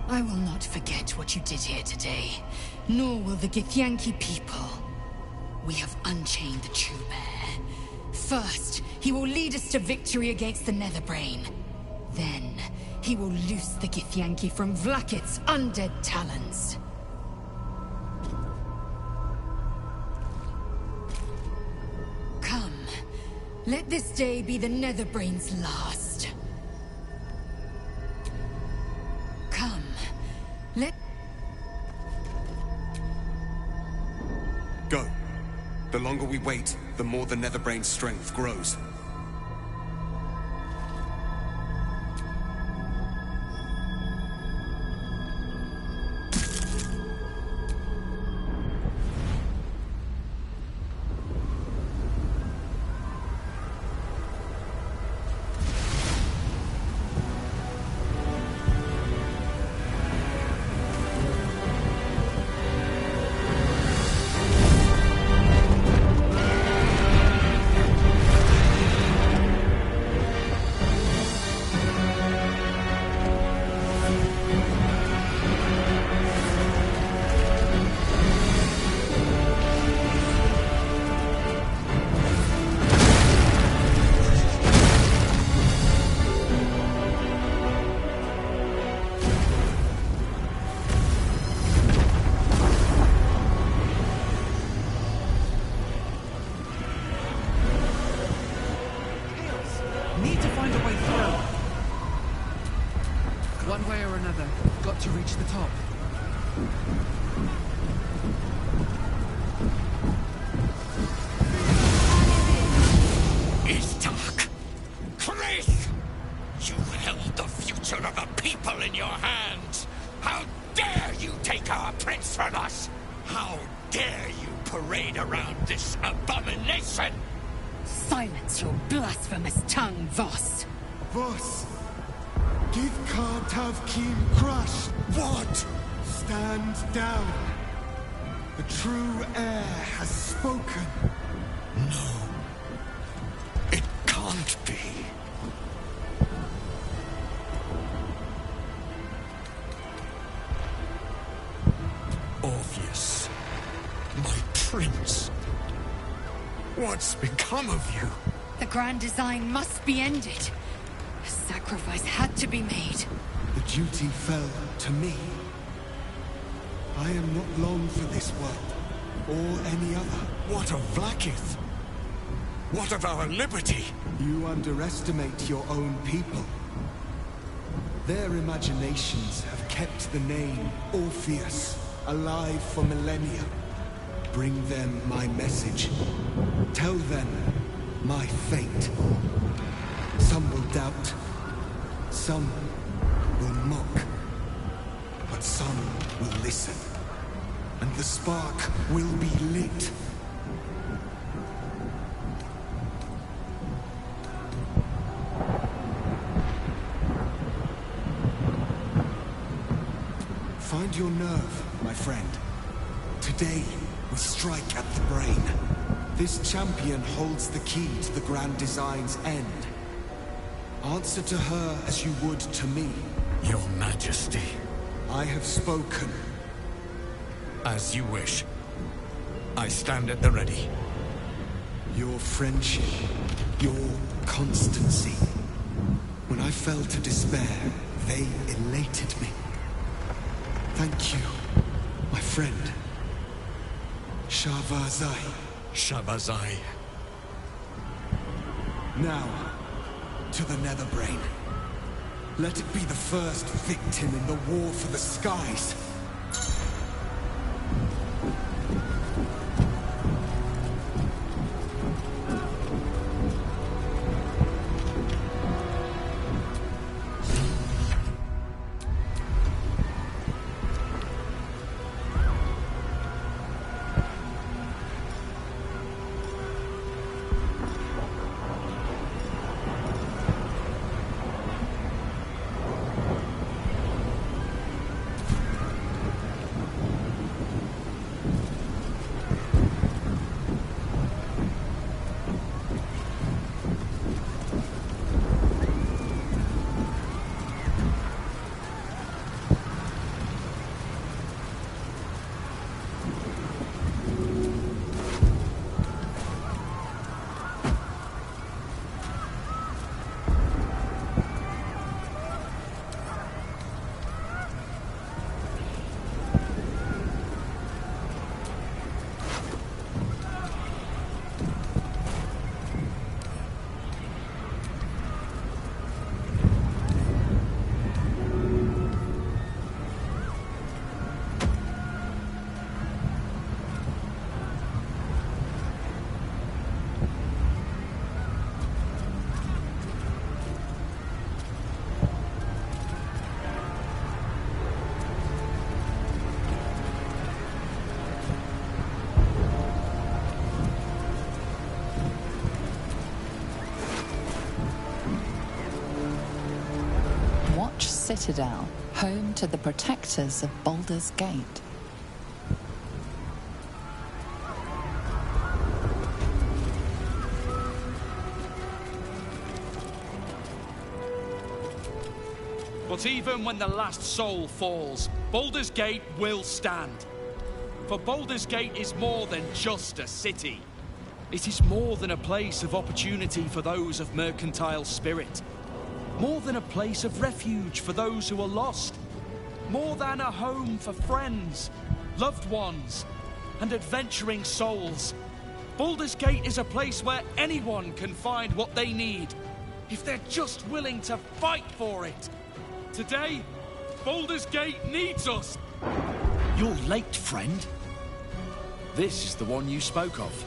I will not forget what you did here today, nor will the Githyanki people. We have unchained the true bear. First, he will lead us to victory against the Netherbrain. Then, he will loose the Githyanki from Vlaakith's undead talons. Come, let this day be the Netherbrain's last. Come, let... Go. The longer we wait, the more the Netherbrain's strength grows. One way or another, got to reach the top. It's dark. Chris! You held the future of a people in your hands. How dare you take our prince from us? How dare you parade around this abomination? Silence your blasphemous tongue, Voss. Voss! Give Kartav Kim crushed! What? Stand down! The true heir has spoken! No. It can't be. Orpheus. My prince. What's become of you? The grand design must be ended. A sacrifice had to be made. The duty fell to me. I am not long for this world, or any other. What of Vlaakith? What of our liberty? You underestimate your own people. Their imaginations have kept the name Orpheus alive for millennia. Bring them my message. Tell them my fate. Some will doubt. Some will mock. But some will listen. And the spark will be lit. Find your nerve, my friend. Today, we strike at the brain. This champion holds the key to the grand design's end. Answer to her as you would to me. Your Majesty. I have spoken. As you wish. I stand at the ready. Your friendship, your constancy. When I fell to despair, they elated me. Thank you, my friend. Shavazai. Shavazai. Now, to the Netherbrain. Let it be the first victim in the war for the skies. citadel, home to the protectors of Baldur's Gate. But even when the last soul falls, Baldur's Gate will stand. For Baldur's Gate is more than just a city. It is more than a place of opportunity for those of mercantile spirit. More than a place of refuge for those who are lost. More than a home for friends, loved ones, and adventuring souls. Baldur's Gate is a place where anyone can find what they need, if they're just willing to fight for it. Today, Baldur's Gate needs us! You're late, friend. This is the one you spoke of.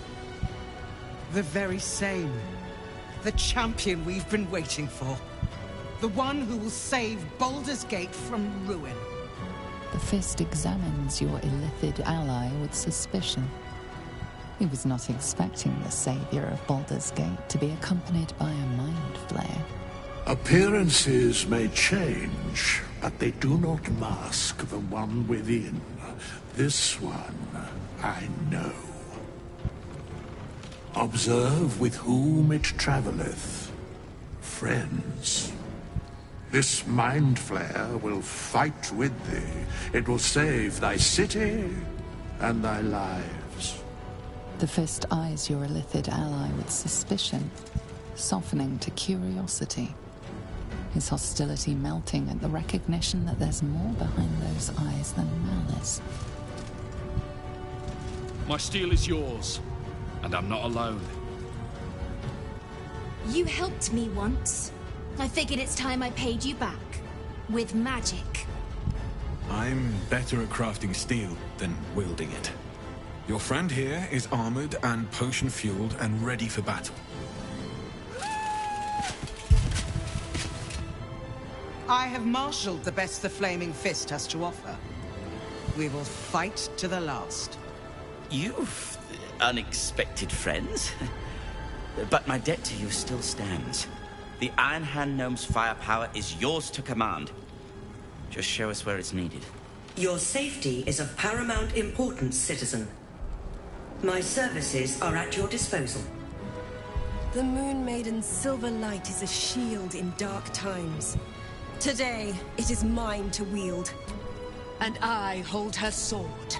The very same. The champion we've been waiting for. The one who will save Baldur's Gate from ruin. The Fist examines your illithid ally with suspicion. He was not expecting the savior of Baldur's Gate to be accompanied by a mind flayer. Appearances may change, but they do not mask the one within. This one, I know. Observe with whom it travelleth. Friends. This mind flayer will fight with thee. It will save thy city and thy lives. The Fist eyes your illithid ally with suspicion, softening to curiosity. His hostility melting at the recognition that there's more behind those eyes than malice. My steel is yours, and I'm not alone. You helped me once. I figured it's time I paid you back. With magic. I'm better at crafting steel than wielding it. Your friend here is armored and potion-fueled and ready for battle. I have marshaled the best the Flaming Fist has to offer. We will fight to the last. You've unexpected friends. But my debt to you still stands. The Iron Hand Gnome's firepower is yours to command. Just show us where it's needed. Your safety is of paramount importance, citizen. My services are at your disposal. The Moon Maiden's silver light is a shield in dark times. Today, it is mine to wield. And I hold her sword.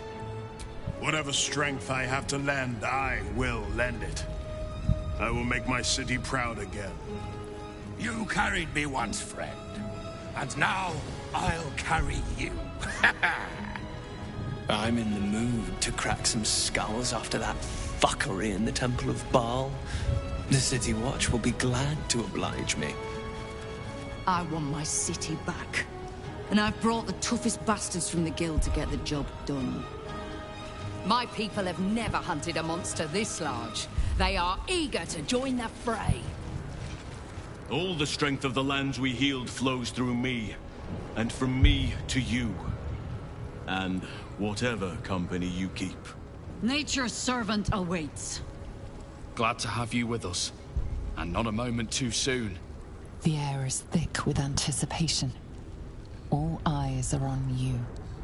Whatever strength I have to lend, I will lend it. I will make my city proud again. You carried me once, friend. And now, I'll carry you. I'm in the mood to crack some skulls after that fuckery in the Temple of Baal. The City Watch will be glad to oblige me. I want my city back. And I've brought the toughest bastards from the guild to get the job done. My people have never hunted a monster this large. They are eager to join the fray. All the strength of the lands we healed flows through me. And from me to you. And whatever company you keep. Nature's servant awaits. Glad to have you with us. And not a moment too soon. The air is thick with anticipation. All eyes are on you.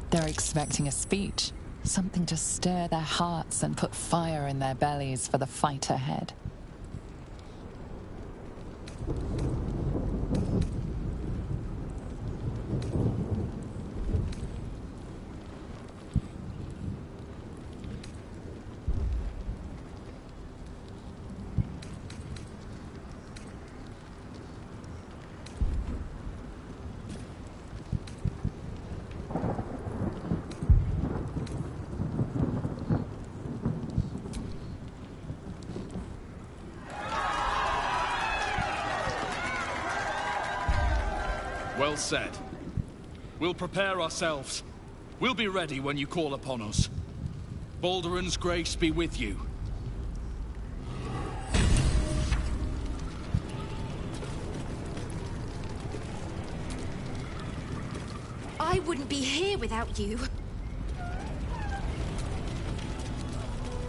They're expecting a speech. Something to stir their hearts and put fire in their bellies for the fight ahead. Well said. We'll prepare ourselves. We'll be ready when you call upon us. Baldur's grace be with you. I wouldn't be here without you.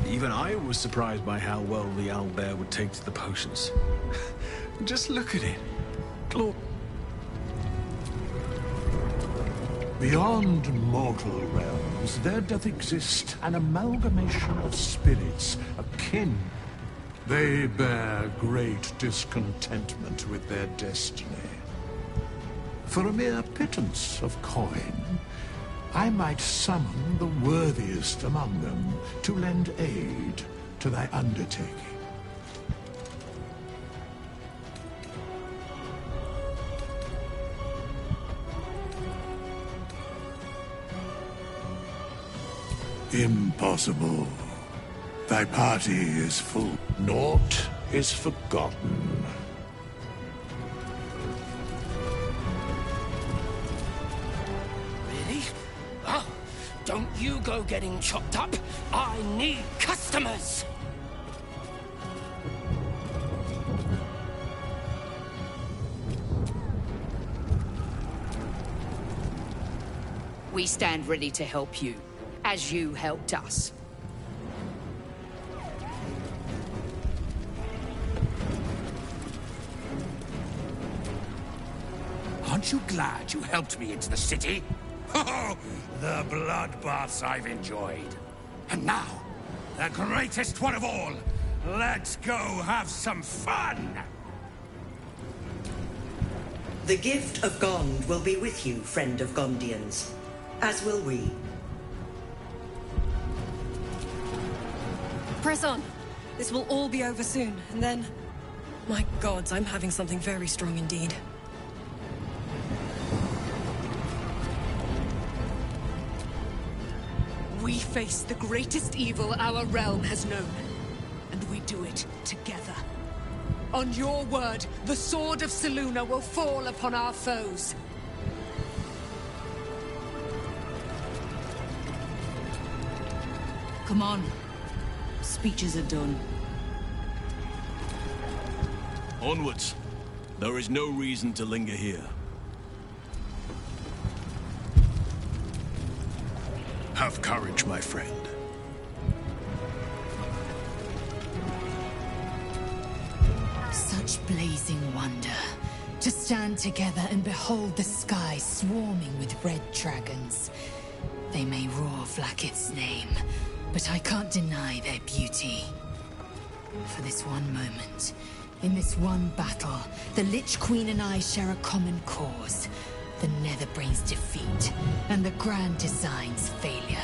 Even I was surprised by how well the owlbear would take to the potions. Just look at it. Beyond mortal realms, there doth exist an amalgamation of spirits, akin. They bear great discontentment with their destiny. For a mere pittance of coin, I might summon the worthiest among them to lend aid to thy undertaking. Impossible. Thy party is full. Naught is forgotten. Really? Oh, don't you go getting chopped up. I need customers. We stand ready to help you, as you helped us. Aren't you glad you helped me into the city? Oh, the bloodbaths I've enjoyed. And now, the greatest one of all. Let's go have some fun! The gift of Gond will be with you, friend of Gondians. As will we. Press on. This will all be over soon, and then... My gods, I'm having something very strong indeed. We face the greatest evil our realm has known, and we do it together. On your word, the sword of Selûne will fall upon our foes. Come on. Speeches are done. Onwards. There is no reason to linger here. Have courage, my friend. Such blazing wonder. To stand together and behold the sky swarming with red dragons. They may roar Vlaakith's name, but I can't deny their beauty. For this one moment, in this one battle, the Lich Queen and I share a common cause. The Netherbrain's defeat, and the Grand Design's failure.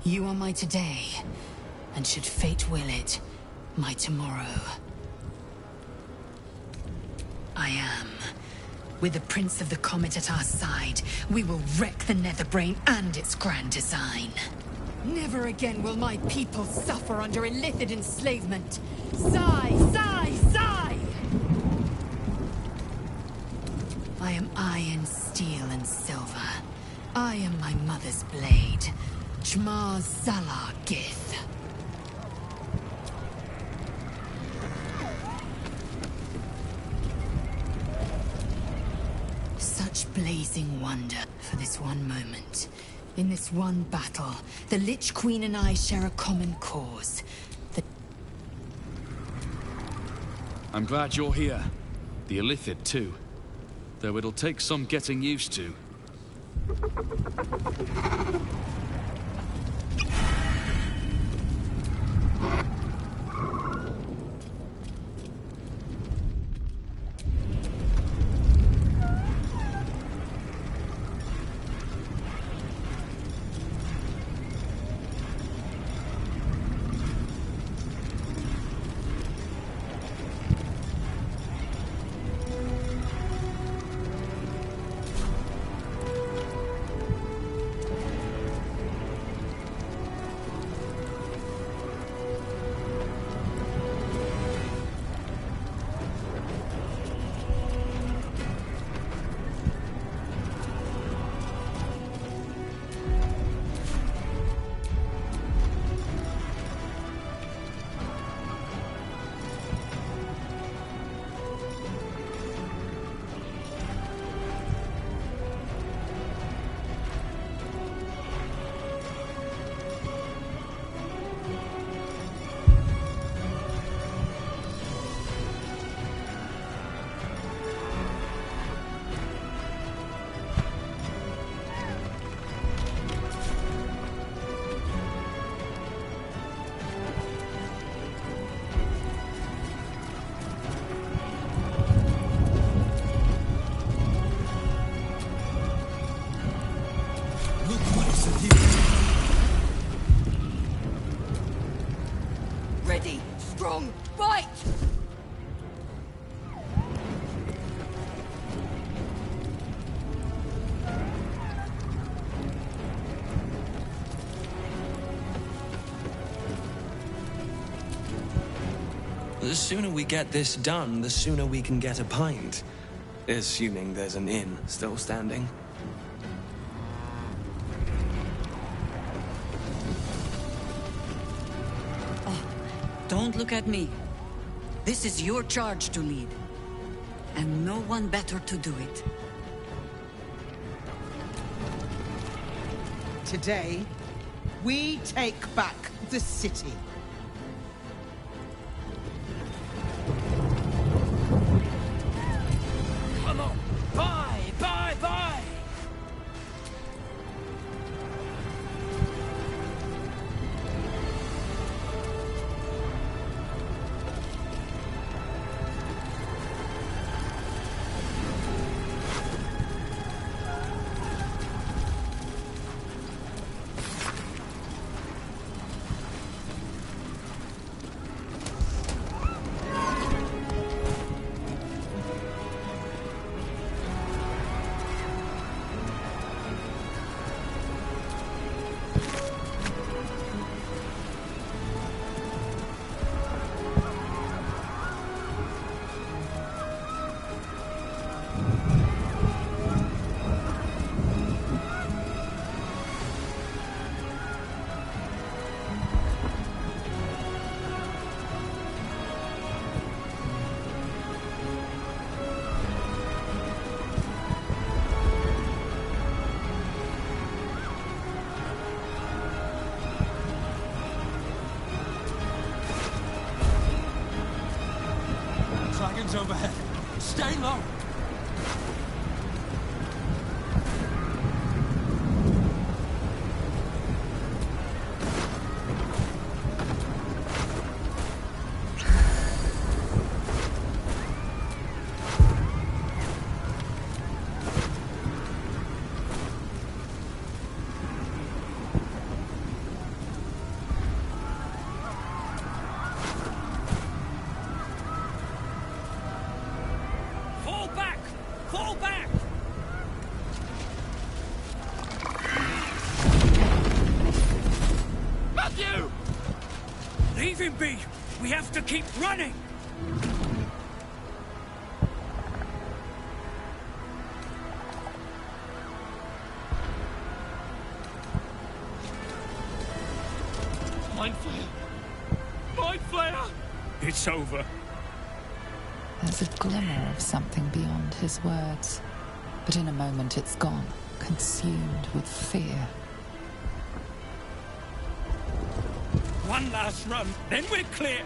You are my today, and should fate will it, my tomorrow. I am. With the Prince of the Comet at our side, we will wreck the Netherbrain and its grand design. Never again will my people suffer under illithid enslavement. Sigh, sigh, sigh! I am iron, steel, and silver. I am my mother's blade. Jmar Zalar Gith. Such blazing wonder for this one moment. In this one battle, the Lich Queen and I share a common cause. I'm glad you're here. The illithid, too. Though it'll take some getting used to. the sooner we get this done, the sooner we can get a pint. Assuming there's an inn still standing. Don't look at me. This is your charge to lead. And no one better to do it. Today, we take back the city. Come on! Buy! Buy! Buy! Dragons overhead. Stay low. Fall back! Fall back! Matthew! Leave him be! We have to keep running! Mind Flayer! Mind Flayer! It's over. There's a glimmer of something beyond his words, but in a moment it's gone, consumed with fear. One last run, then we're clear!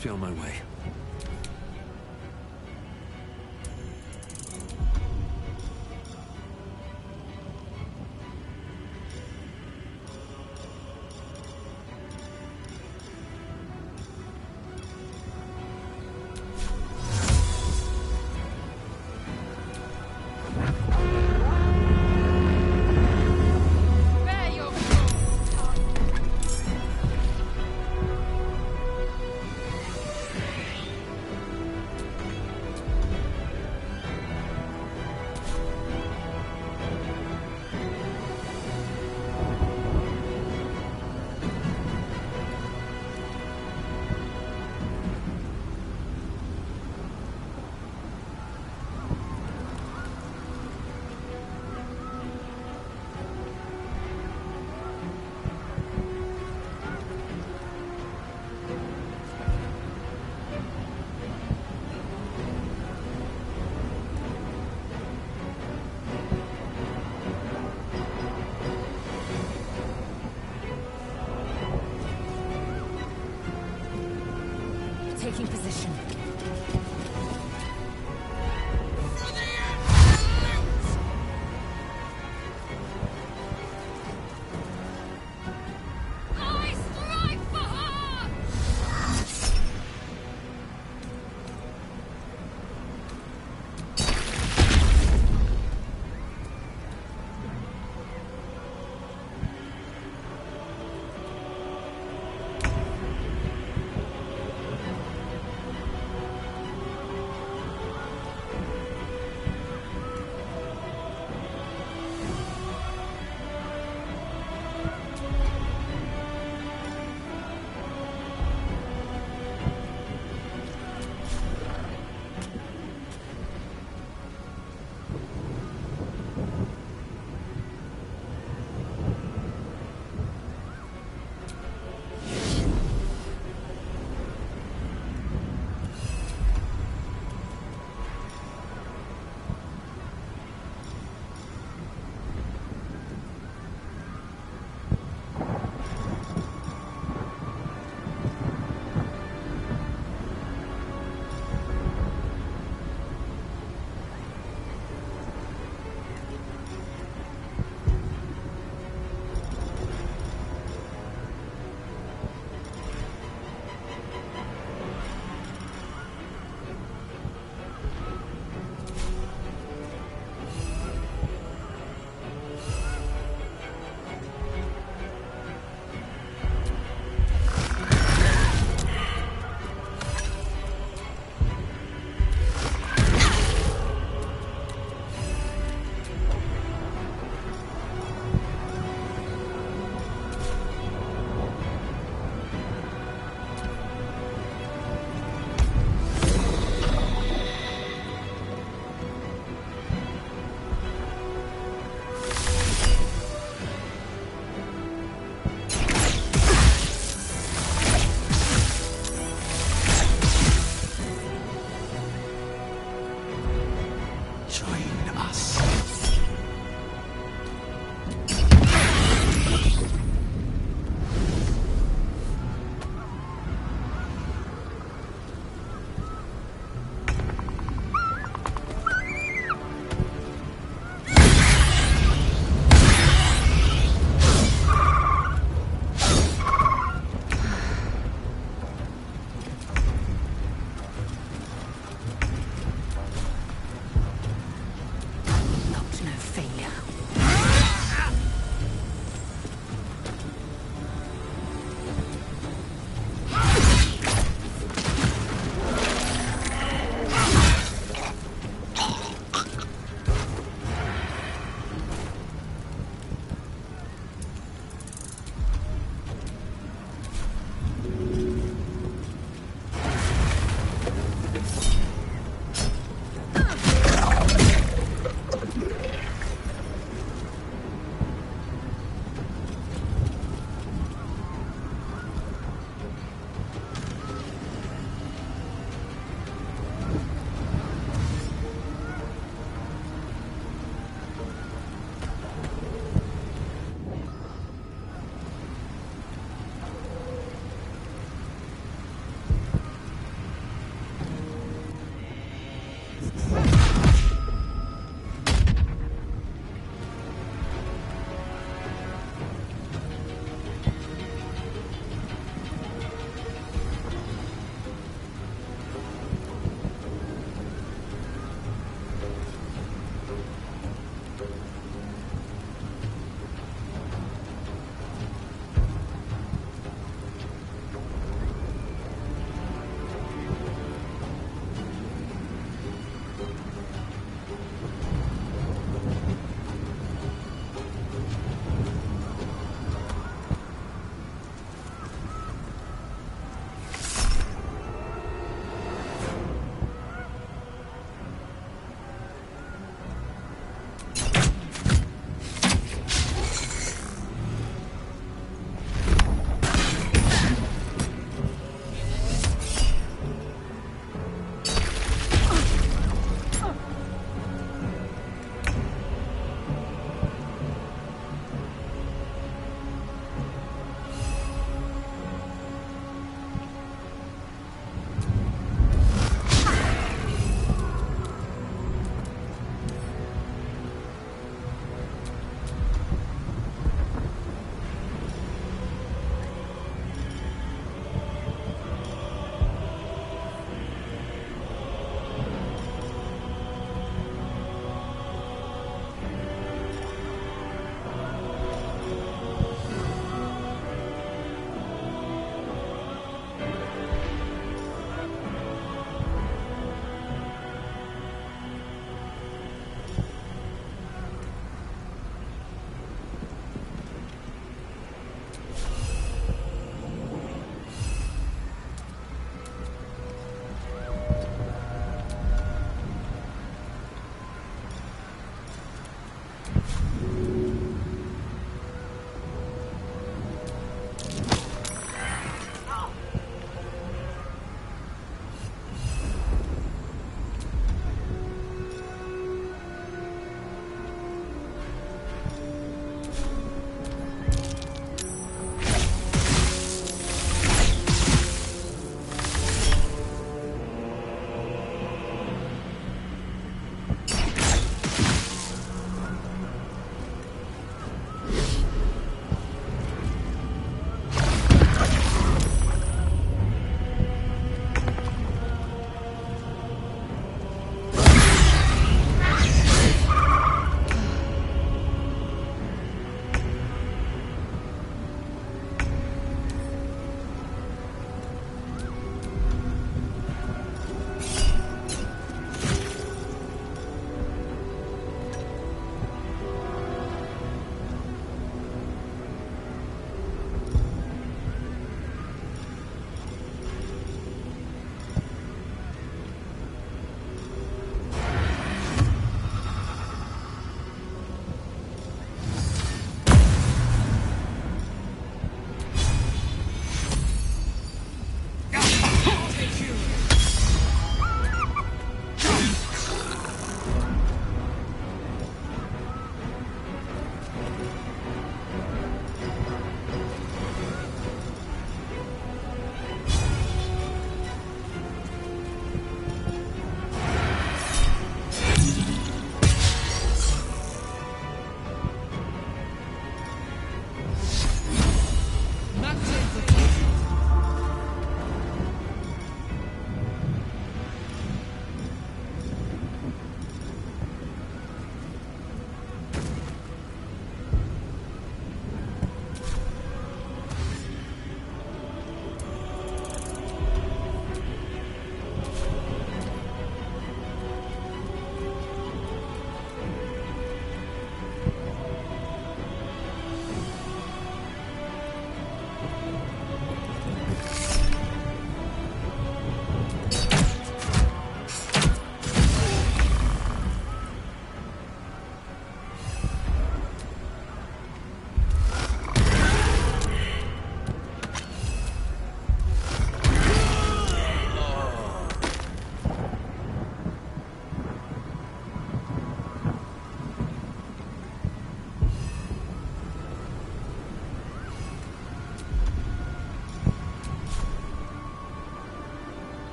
must be on my way.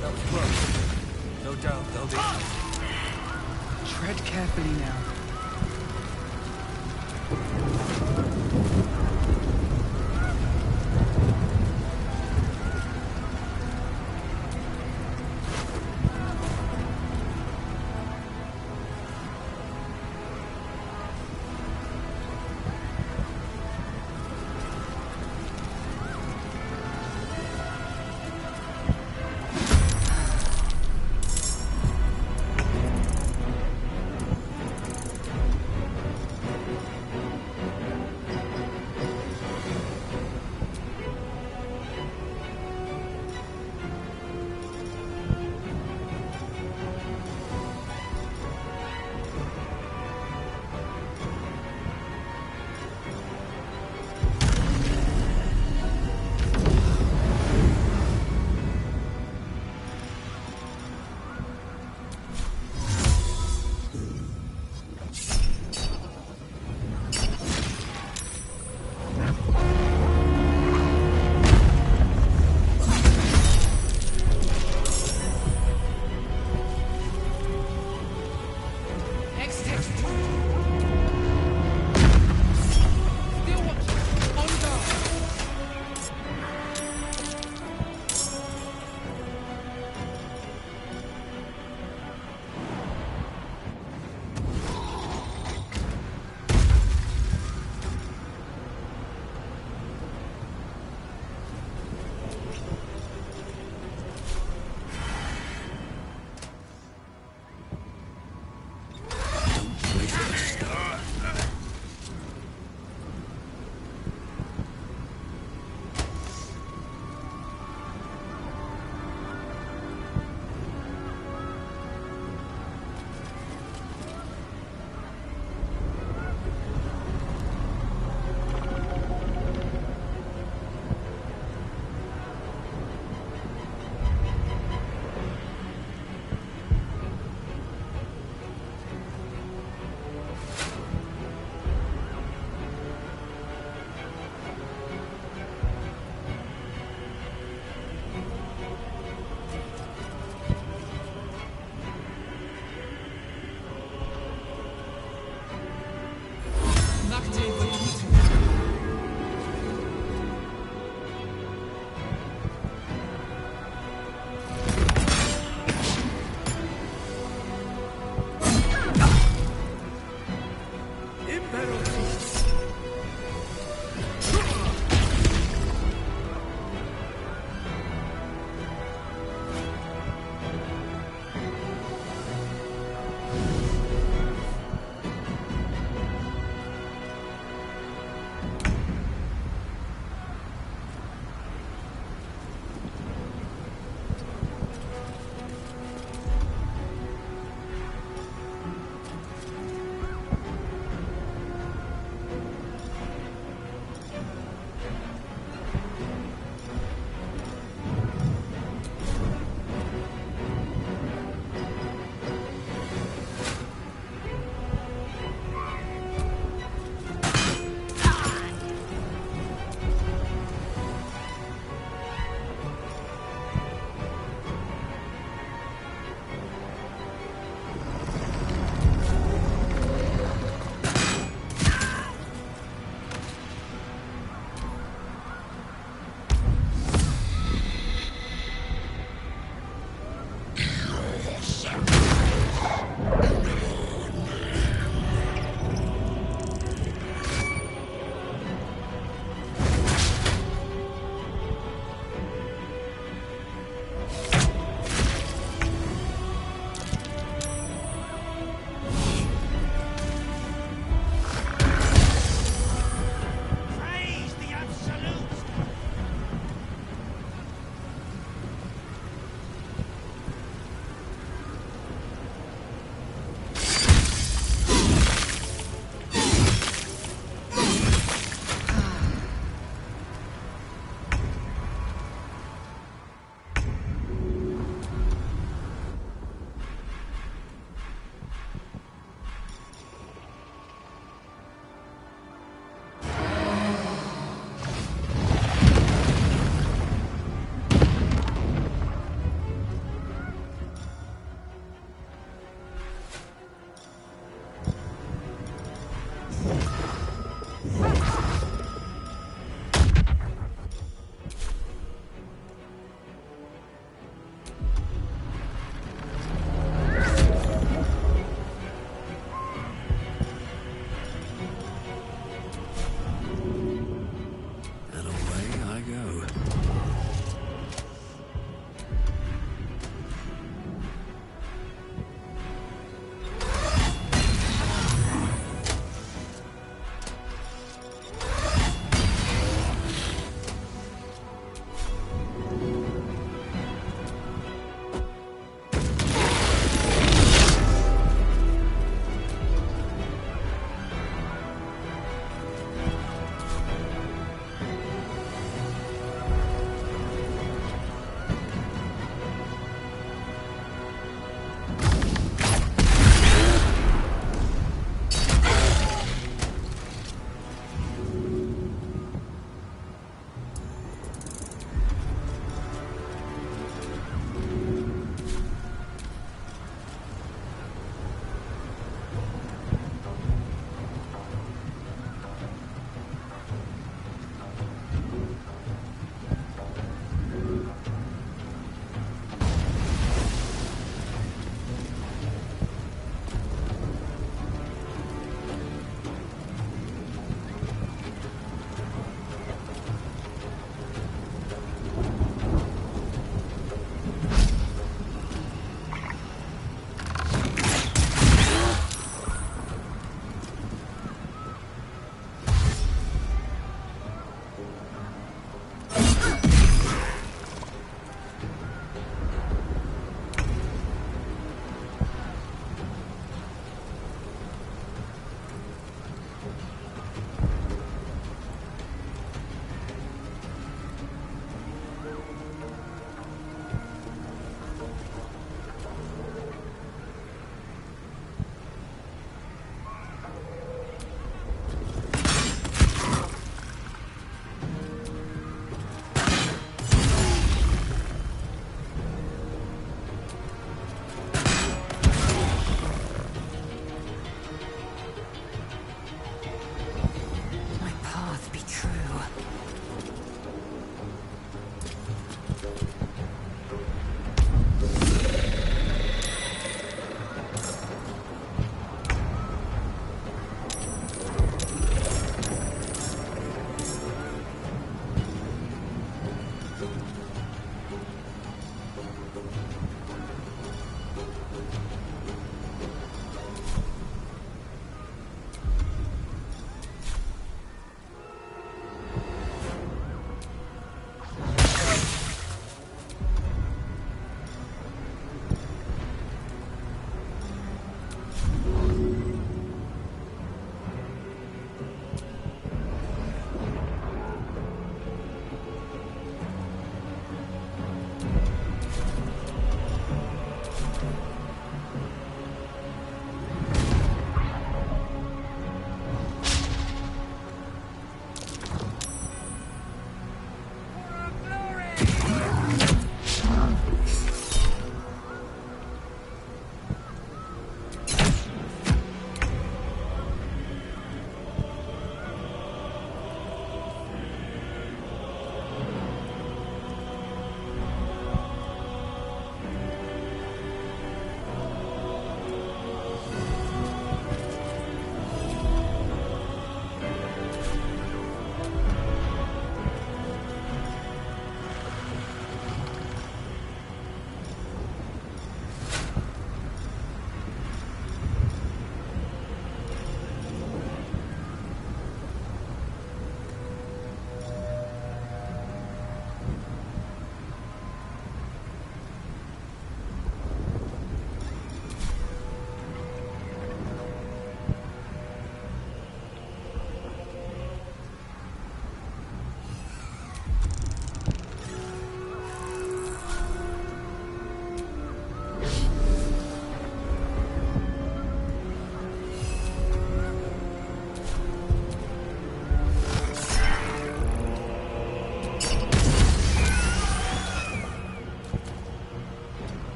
That was close. No doubt they'll be. Tread carefully now.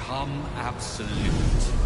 become absolute.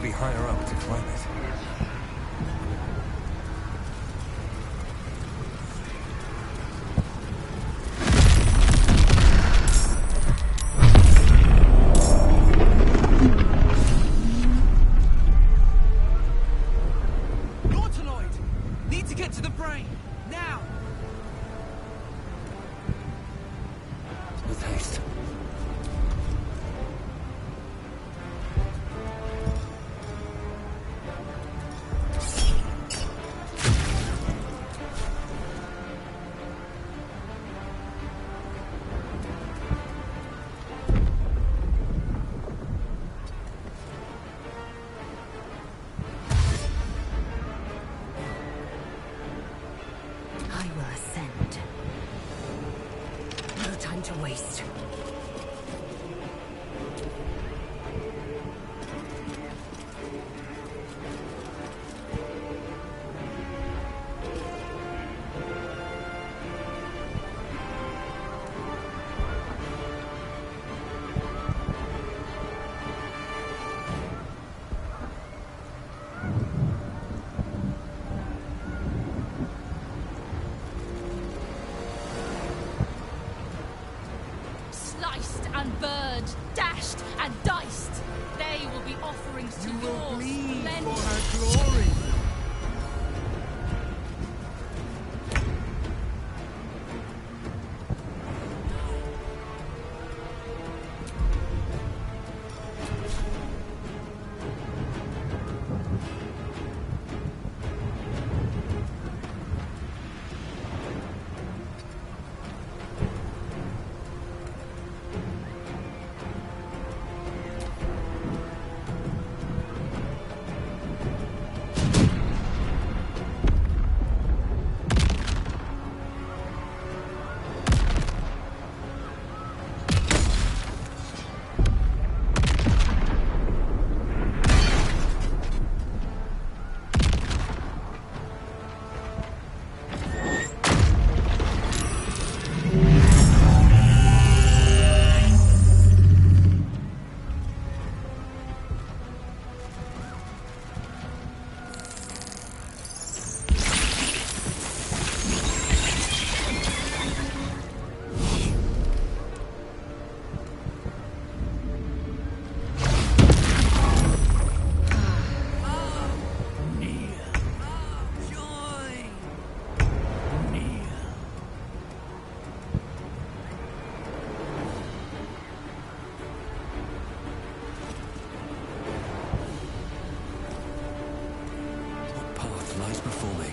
be higher up to climb it. Christ. Sliced and burned, dashed and diced. They will be offerings to your splendor. Glory! Lies before me.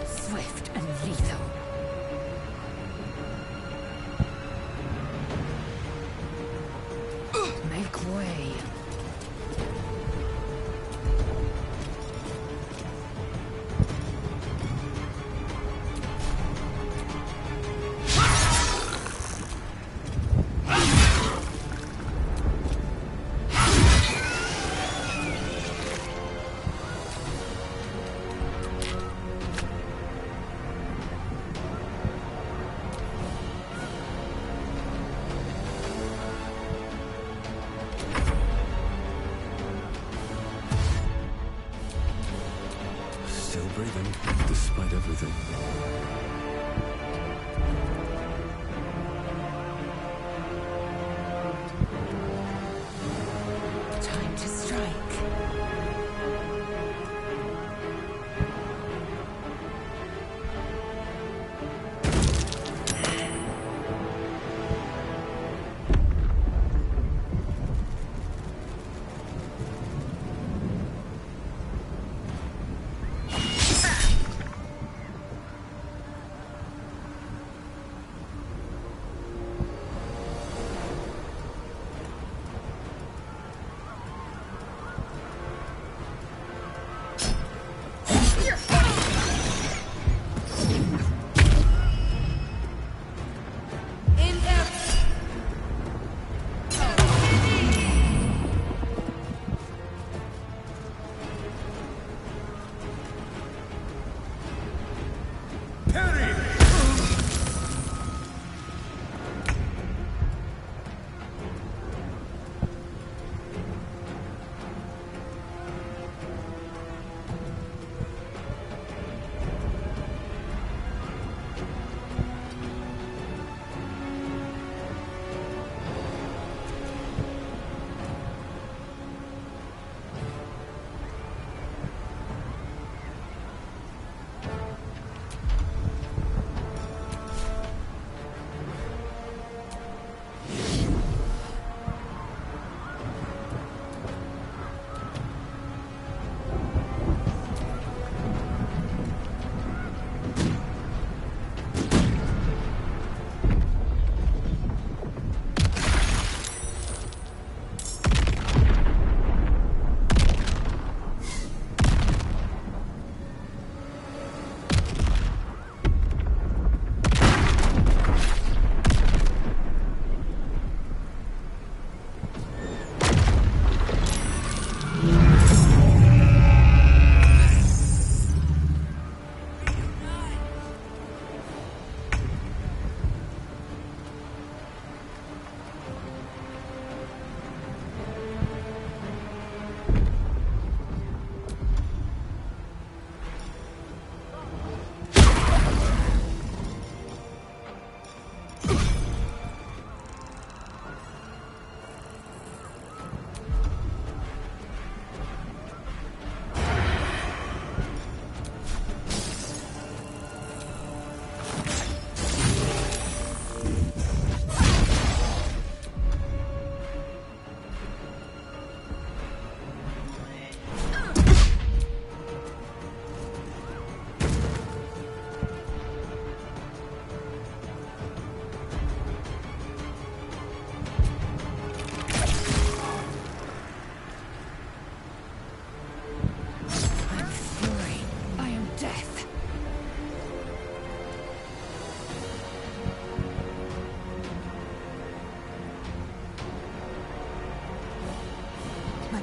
Swift and lethal. Make way. Still breathing, despite everything. Time to strike.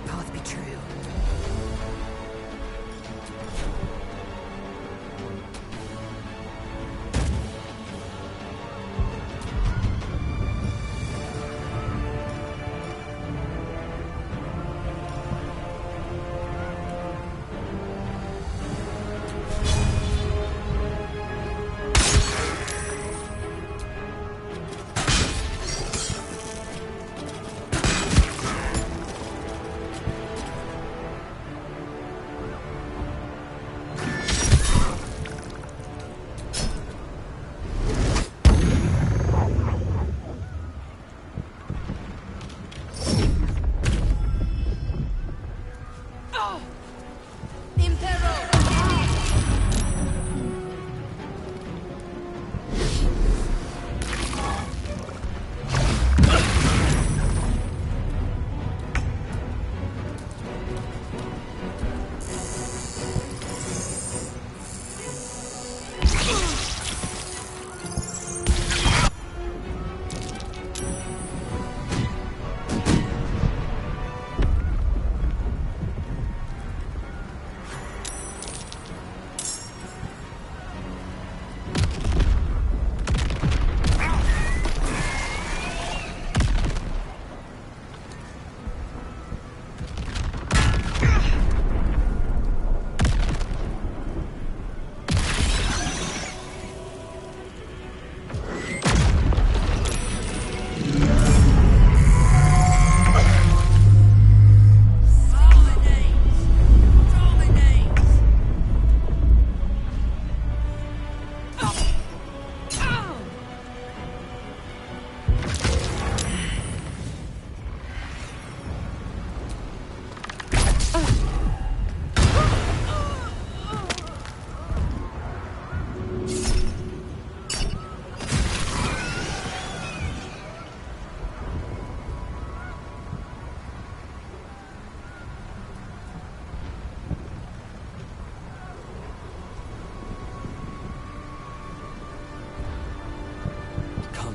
that path be true.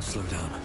Slow down.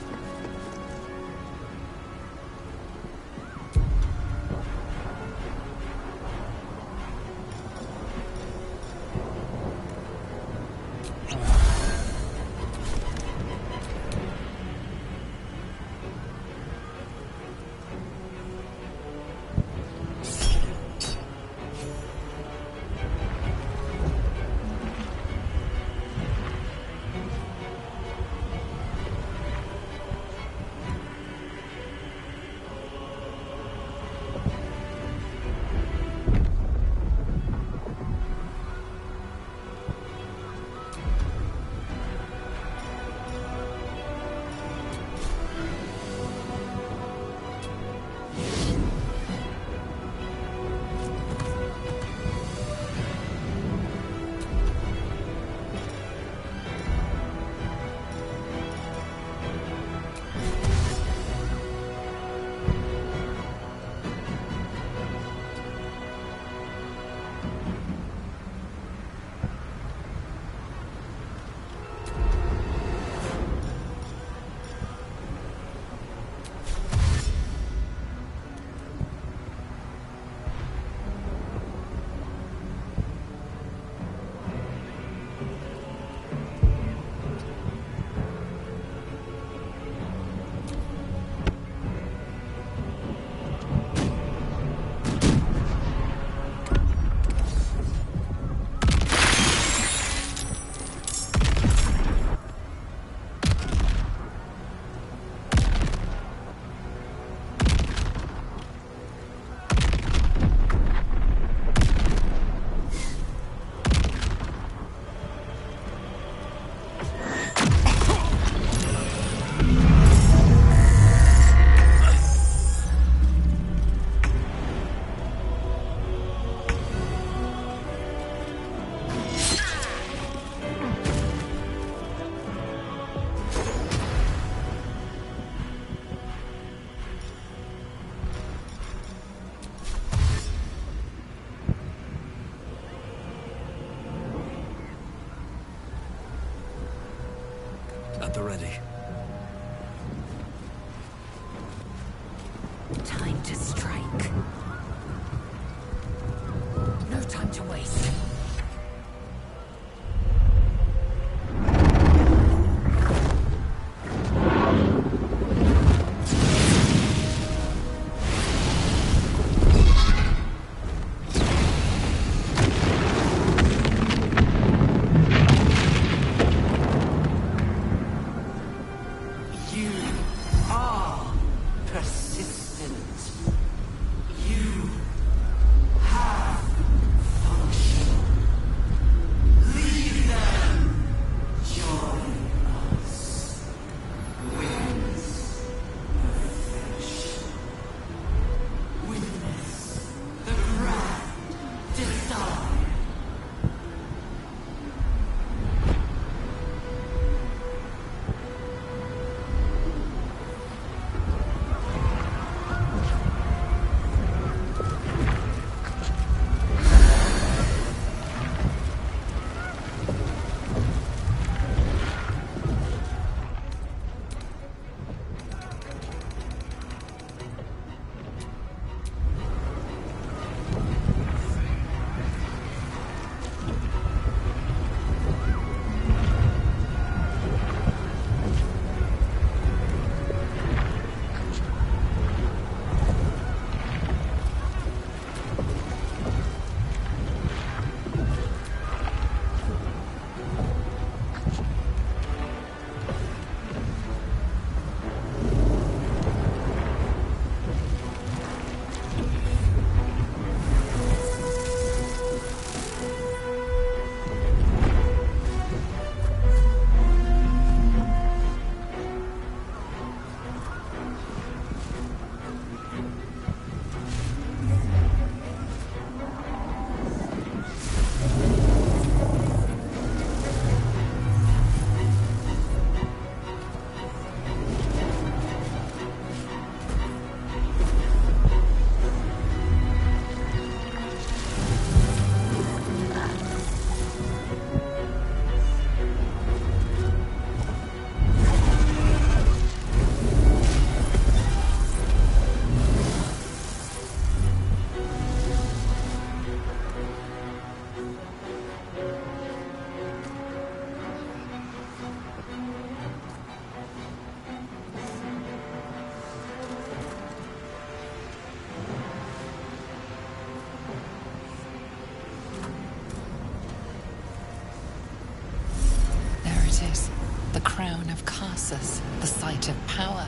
Colossus, the site of power,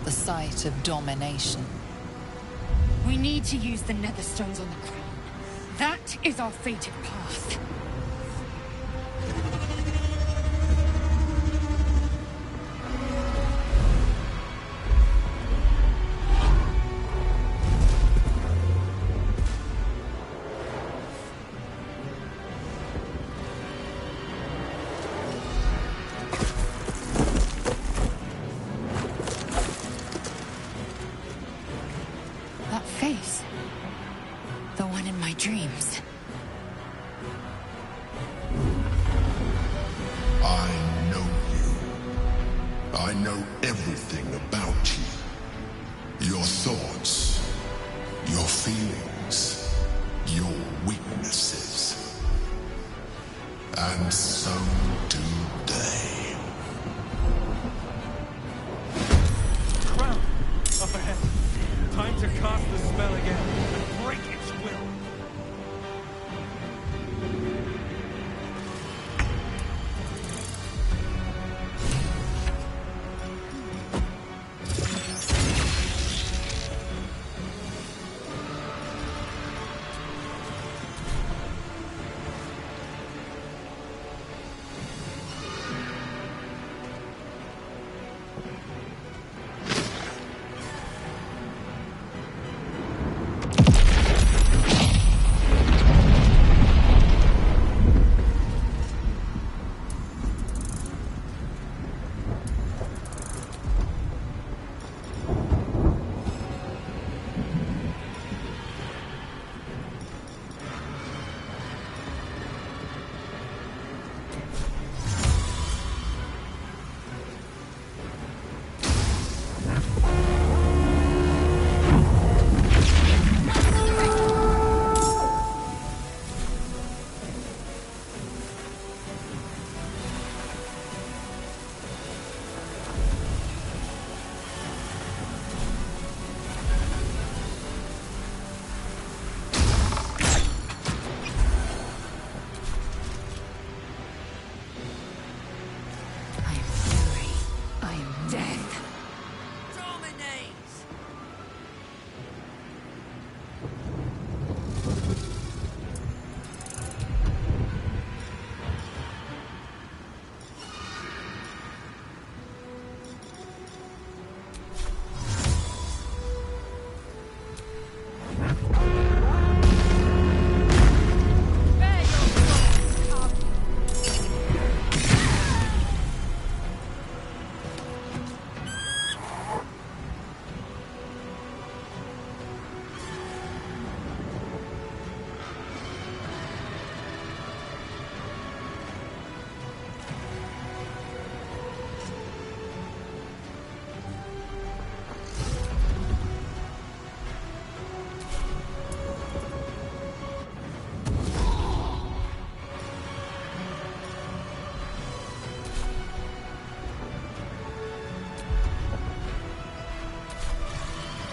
the site of domination. We need to use the Netherstones on the crown. That is our fated path. That face. The one in my dreams. I know you. I know everything about you. Your thoughts, your feelings, your weaknesses. And so do they. Crown! Up ahead. Time to cast the spell again and break its will.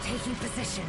Taking position.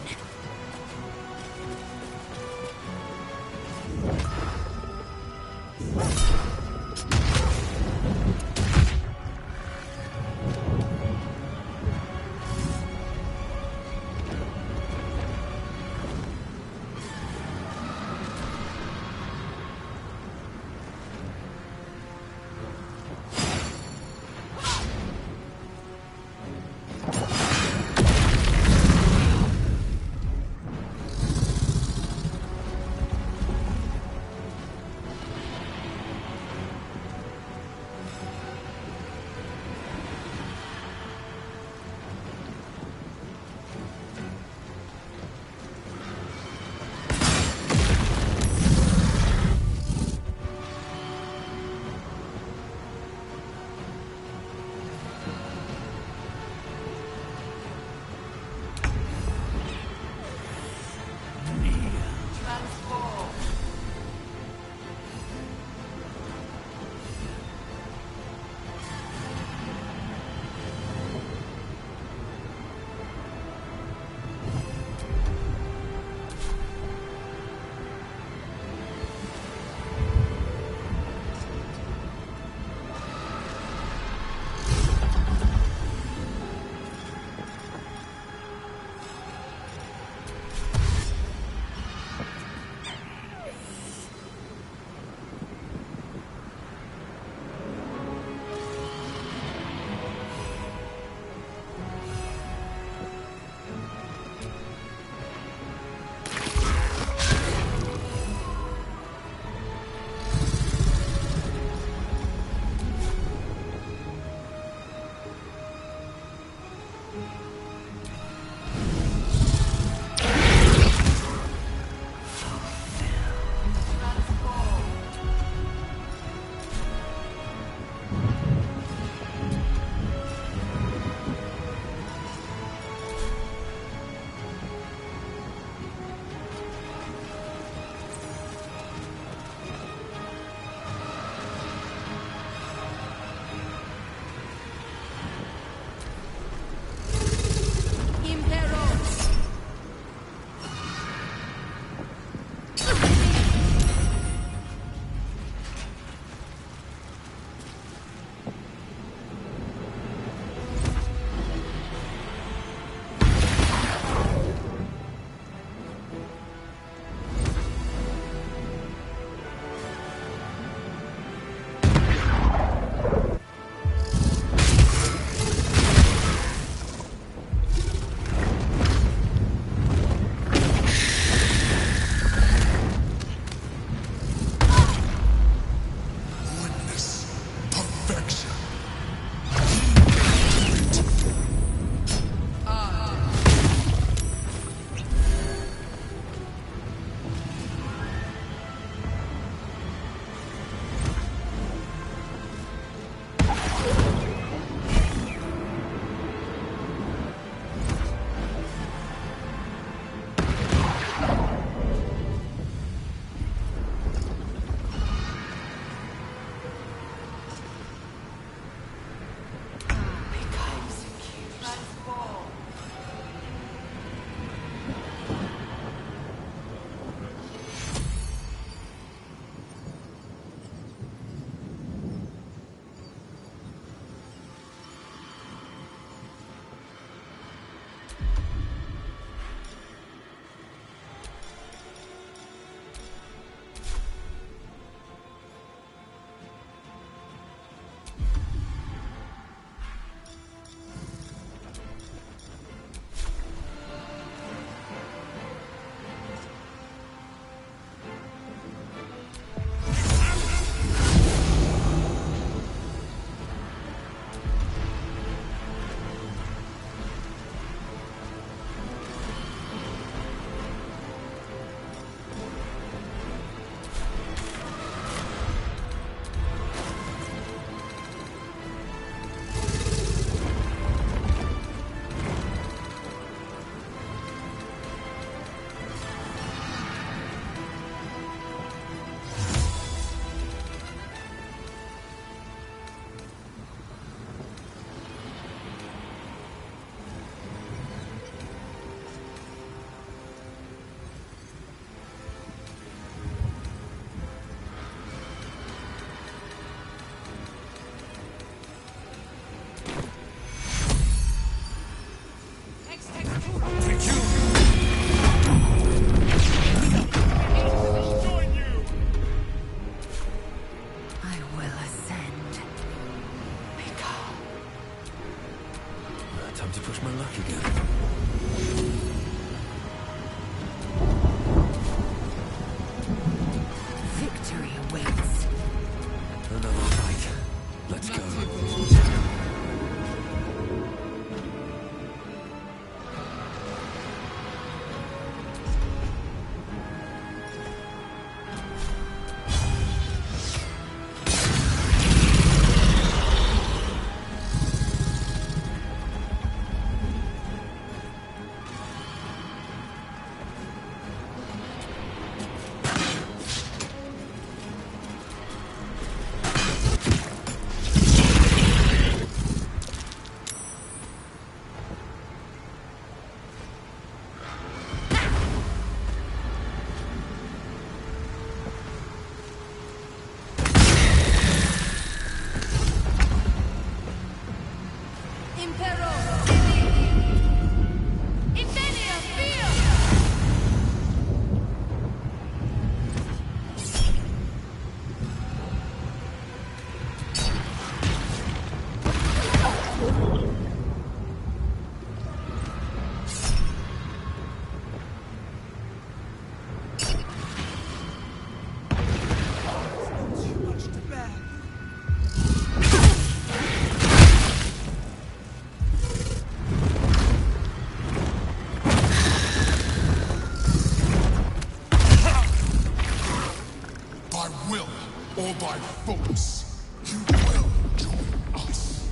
my force, you will join us.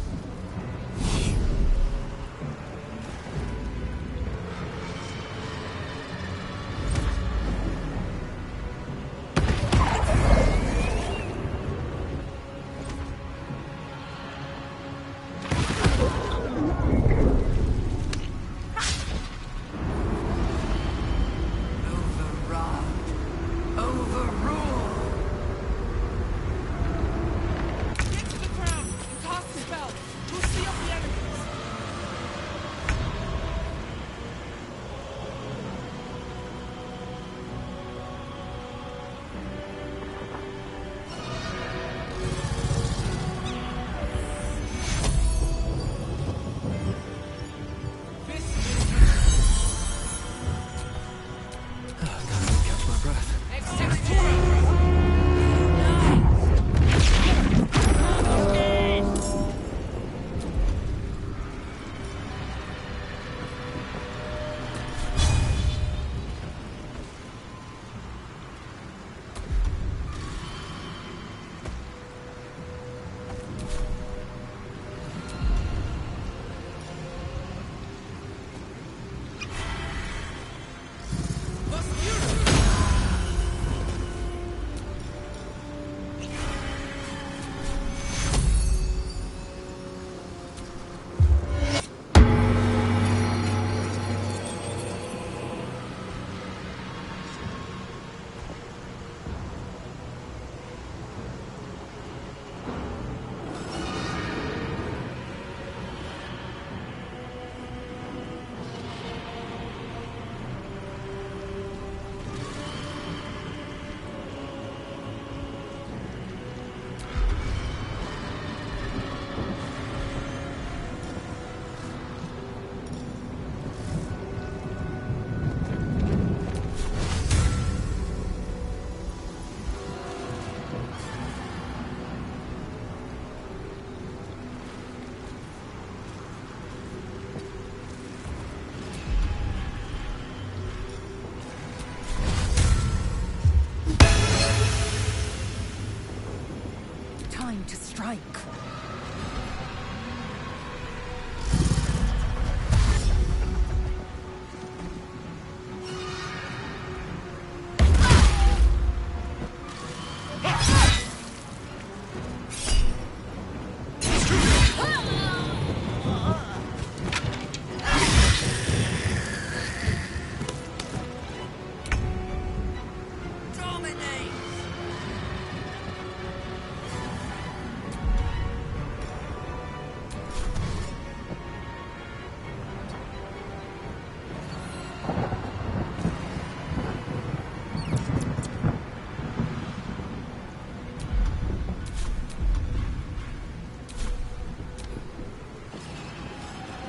Time to strike.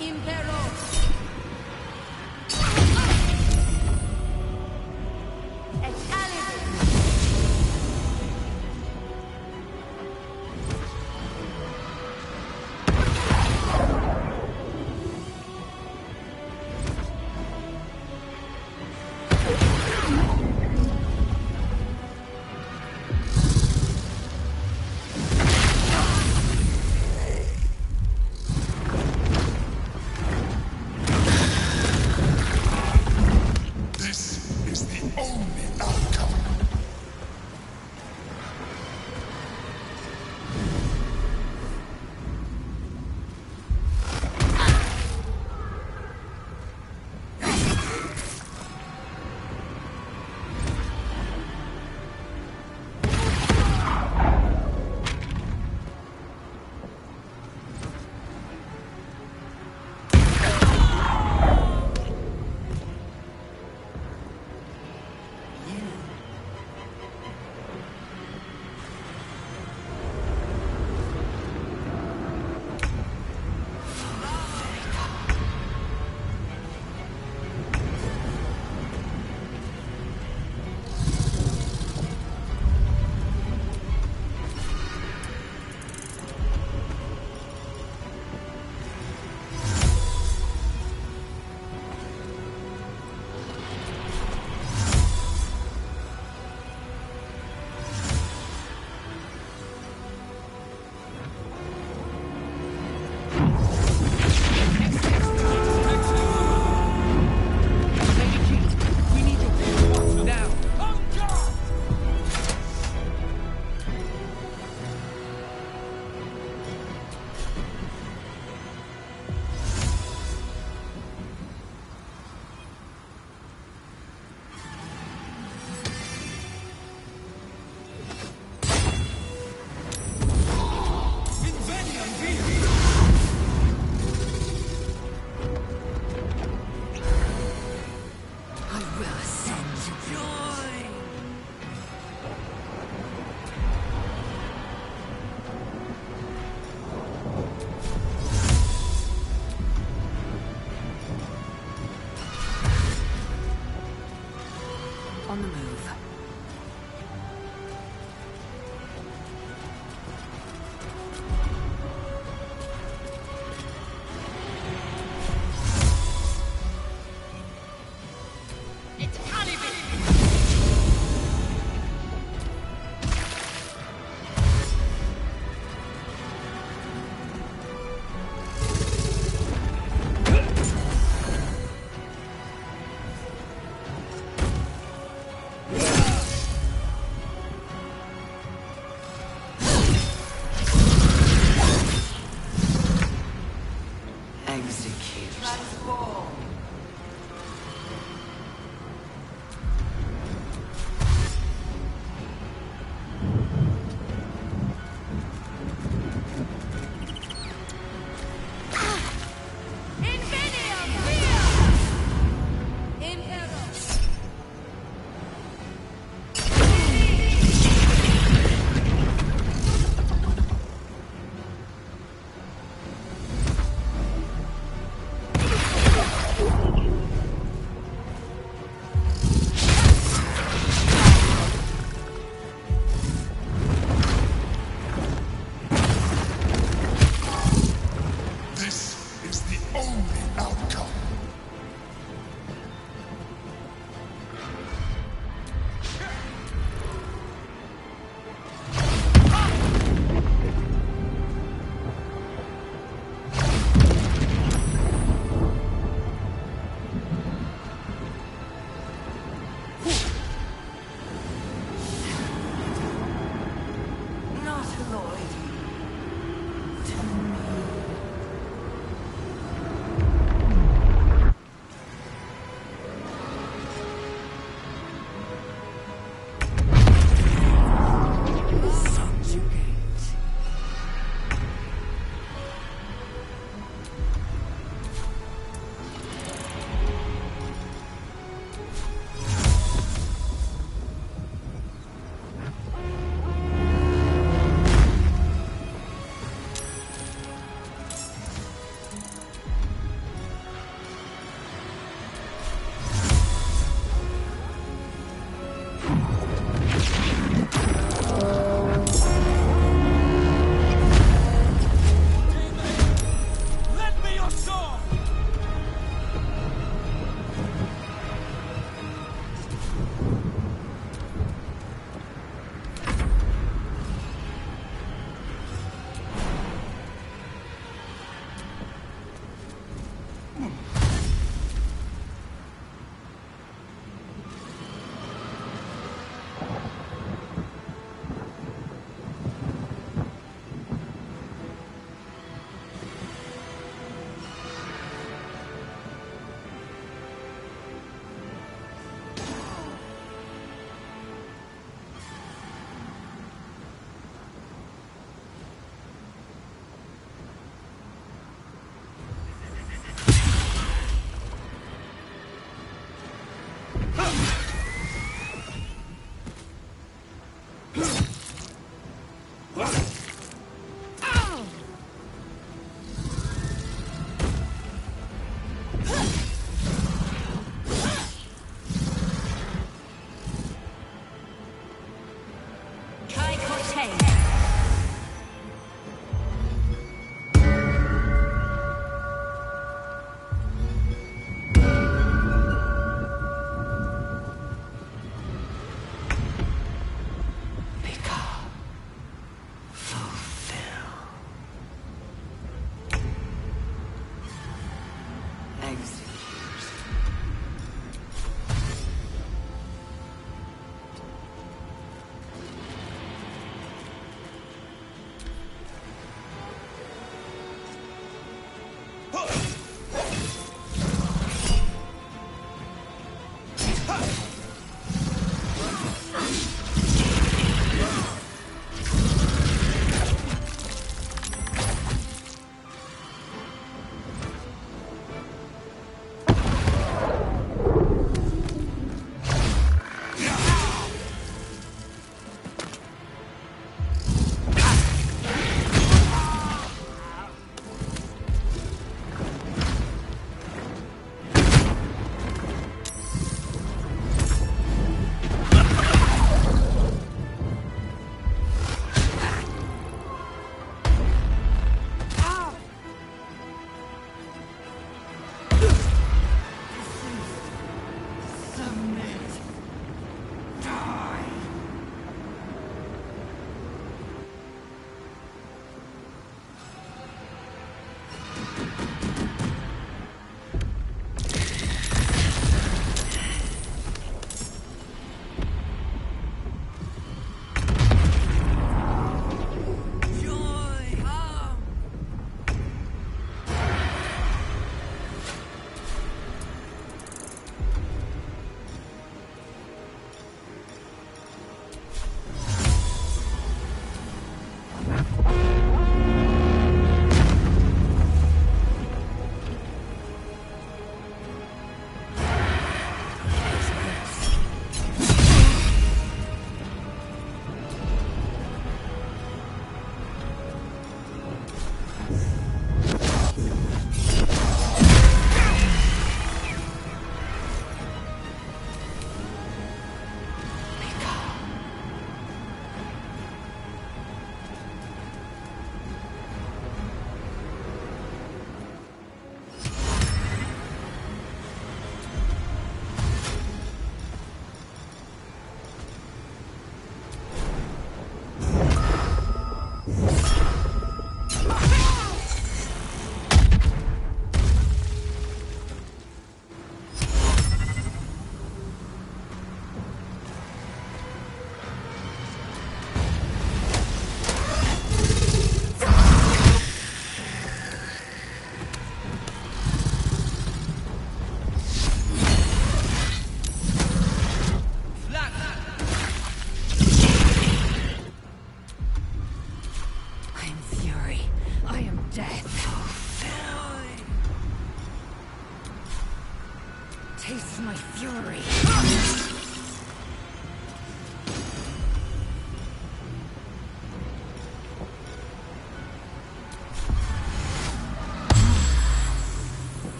You on the move.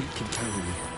you can tell me.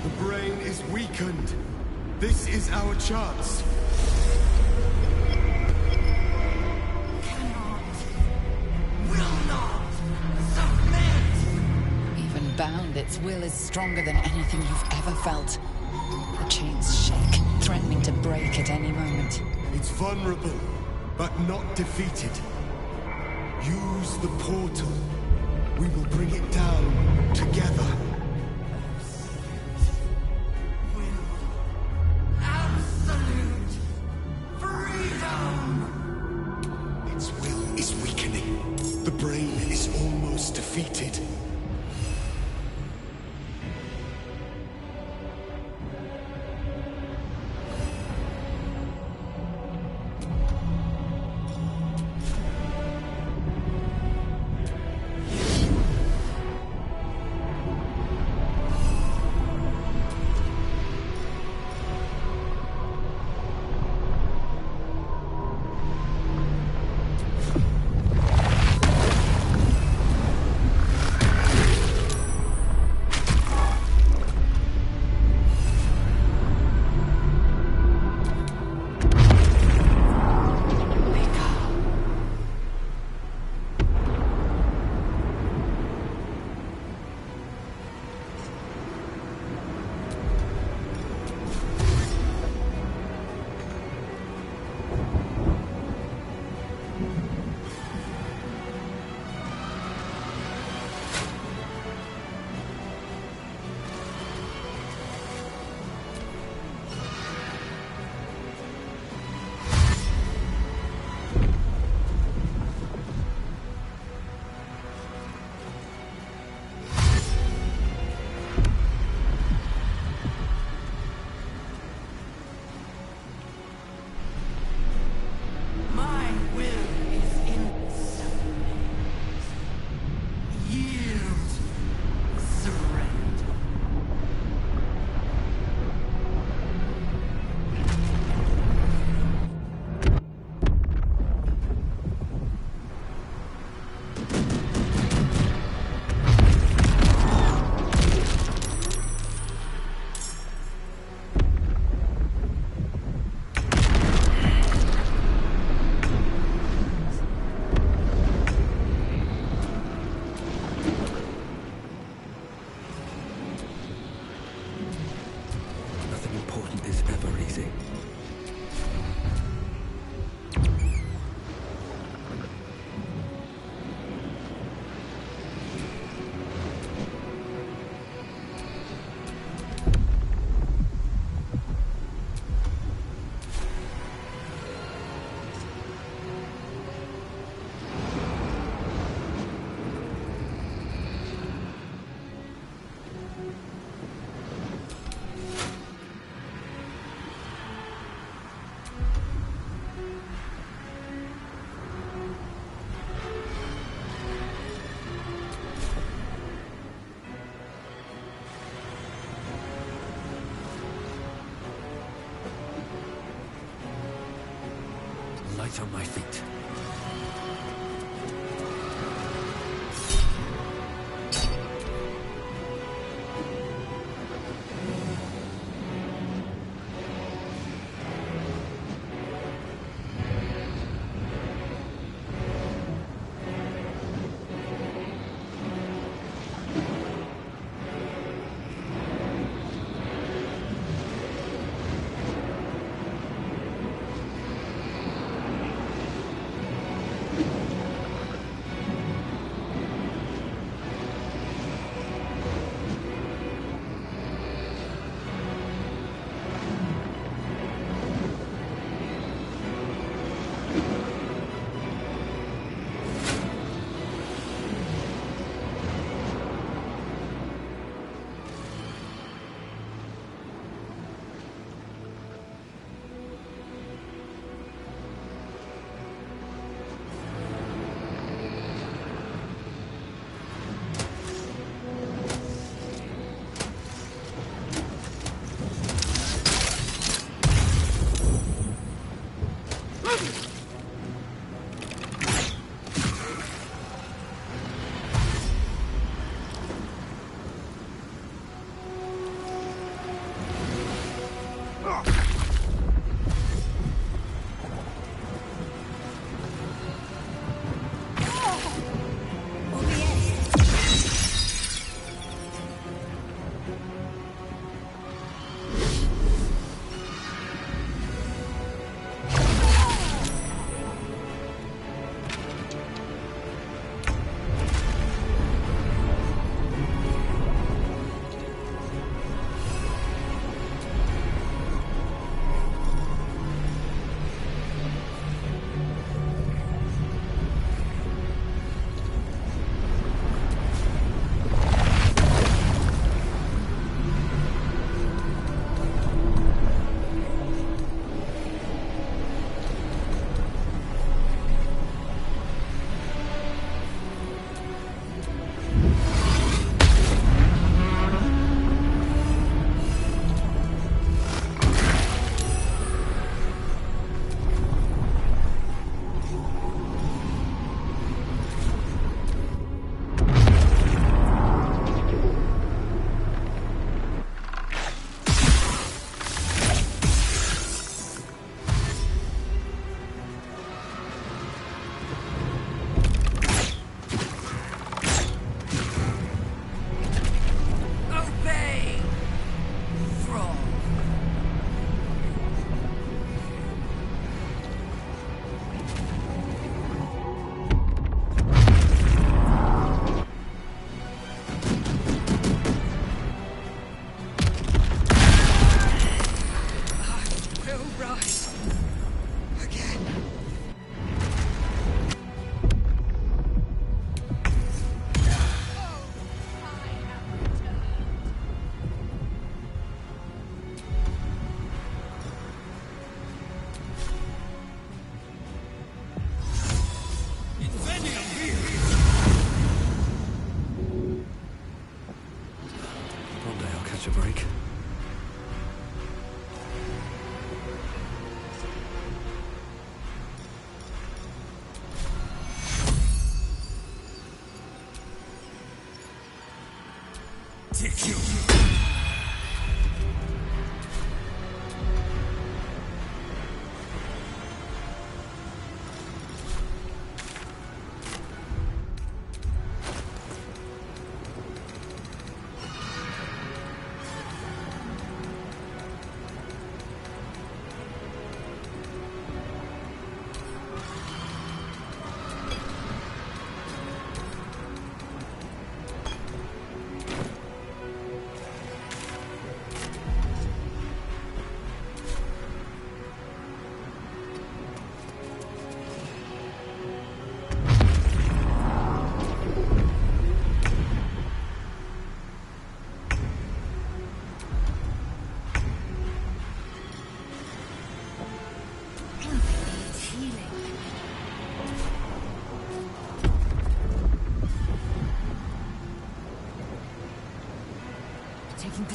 The brain is weakened. This is our chance. Even bound, its will is stronger than anything you've ever felt. The chains shake, threatening to break at any moment. It's vulnerable, but not defeated. Use the portal. We will bring it down together. Absolute freedom! Its will is weakening. The brain is almost defeated. Light on my feet.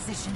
position.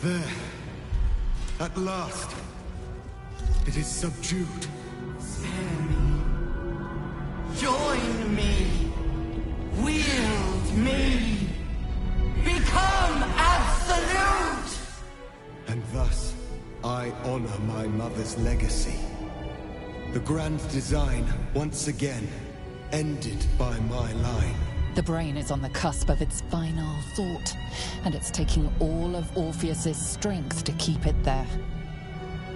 There. At last. It is subdued. Spare me. Join me. Wield me. Become absolute! And thus, I honor my mother's legacy. The grand design, once again, ended by my line. The brain is on the cusp of its final thought, and it's taking all of Orpheus's strength to keep it there.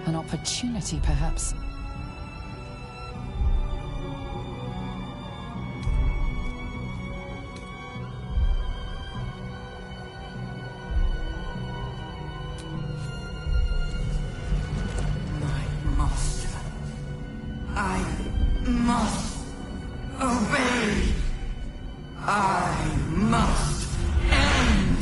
An opportunity, perhaps. My master. I must obey. I must end!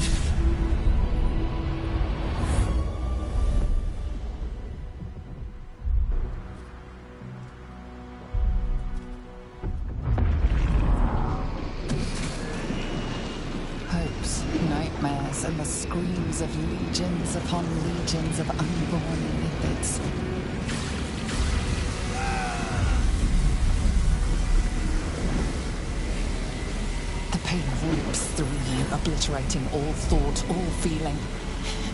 Hopes, nightmares, and the screams of legions upon legions of unborn lithids. Rips through you, obliterating all thought, all feeling.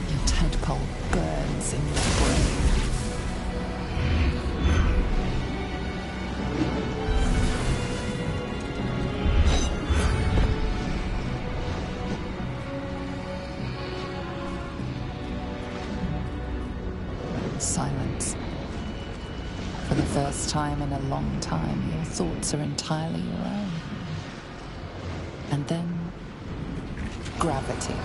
Your tadpole burns in your brain. Silence. For the first time in a long time, your thoughts are entirely your own. And then, gravity.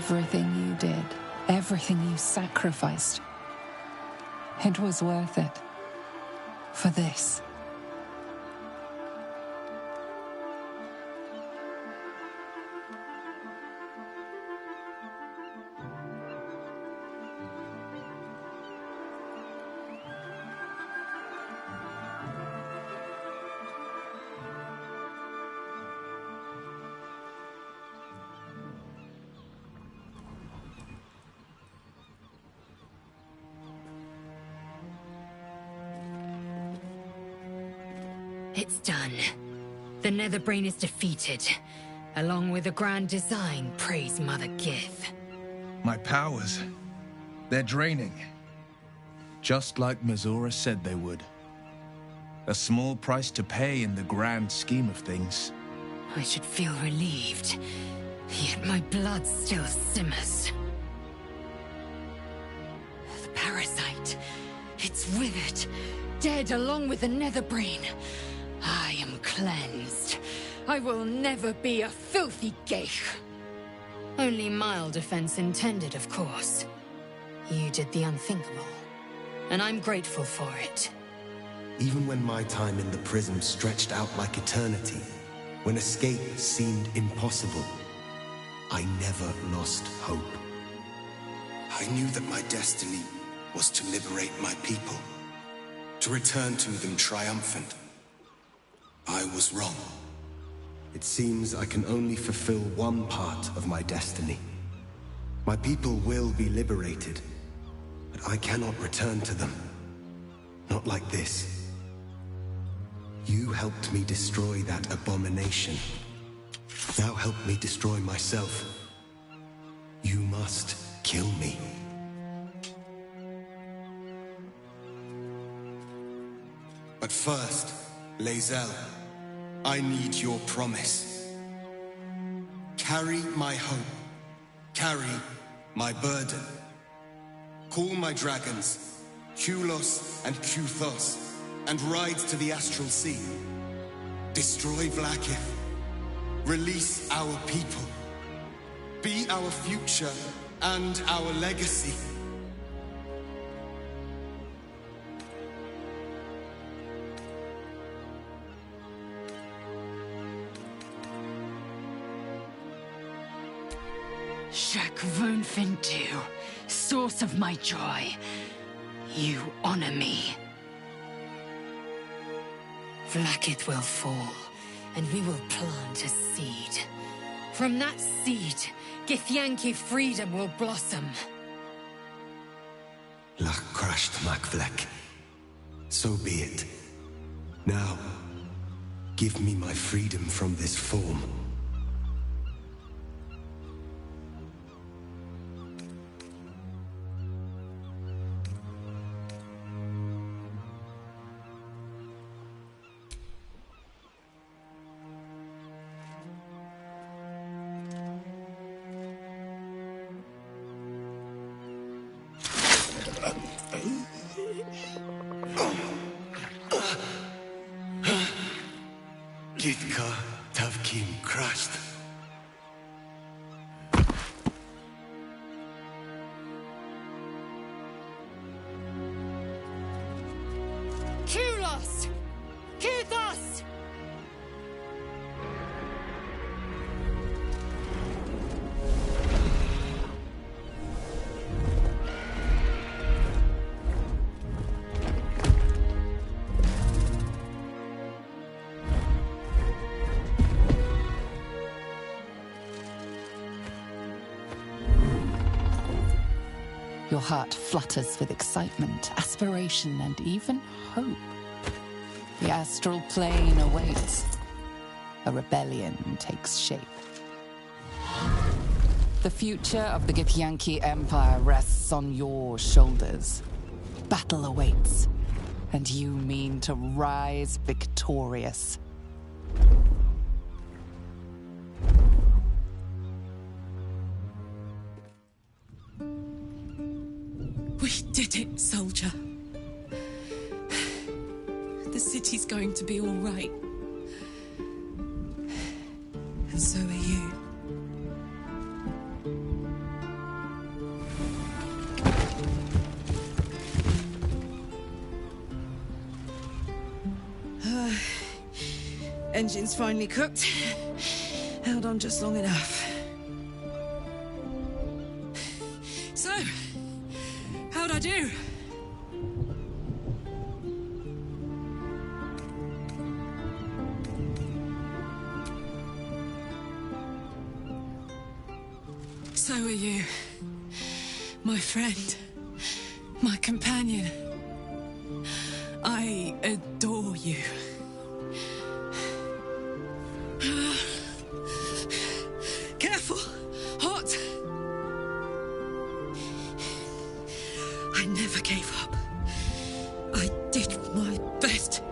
Everything you did, everything you sacrificed, it was worth it. For this. It's done. The Netherbrain is defeated. Along with the grand design, praise Mother Gith. My powers, they're draining. Just like Mizora said they would. A small price to pay in the grand scheme of things. I should feel relieved, yet my blood still simmers. The parasite, it's withered, dead along with the Netherbrain. I am cleansed. I will never be a filthy geich. Only mild offense intended, of course. You did the unthinkable, and I'm grateful for it. Even when my time in the prism stretched out like eternity, when escape seemed impossible, I never lost hope. I knew that my destiny was to liberate my people, to return to them triumphant. I was wrong. It seems I can only fulfill one part of my destiny. My people will be liberated, but I cannot return to them. Not like this. You helped me destroy that abomination. Now help me destroy myself. You must kill me. But first, Lae'zel, I need your promise. Carry my hope. Carry my burden. Call my dragons, Kulos and Kuthos, and ride to the Astral Sea. Destroy Vlaakith. Release our people. Be our future and our legacy. Shak Von Fintu, source of my joy. You honor me. Vlaakith will fall, and we will plant a seed. From that seed, Githyanki freedom will blossom. Lach crashed Makvlek. So be it. Now, give me my freedom from this form. Gitka Tavkim crashed. Kulos! Kuthos! Your heart flutters with excitement, aspiration, and even hope. The astral plane awaits. A rebellion takes shape. The future of the Githyanki Empire rests on your shoulders. Battle awaits, and you mean to rise victorious. We did it, soldier. The city's going to be all right. And so are you. Engine's finally cooked. Held on just long enough. So, how'd I do? So are you. My friend. My companion. I adore you. Careful! Hot! I never gave up. I did my best.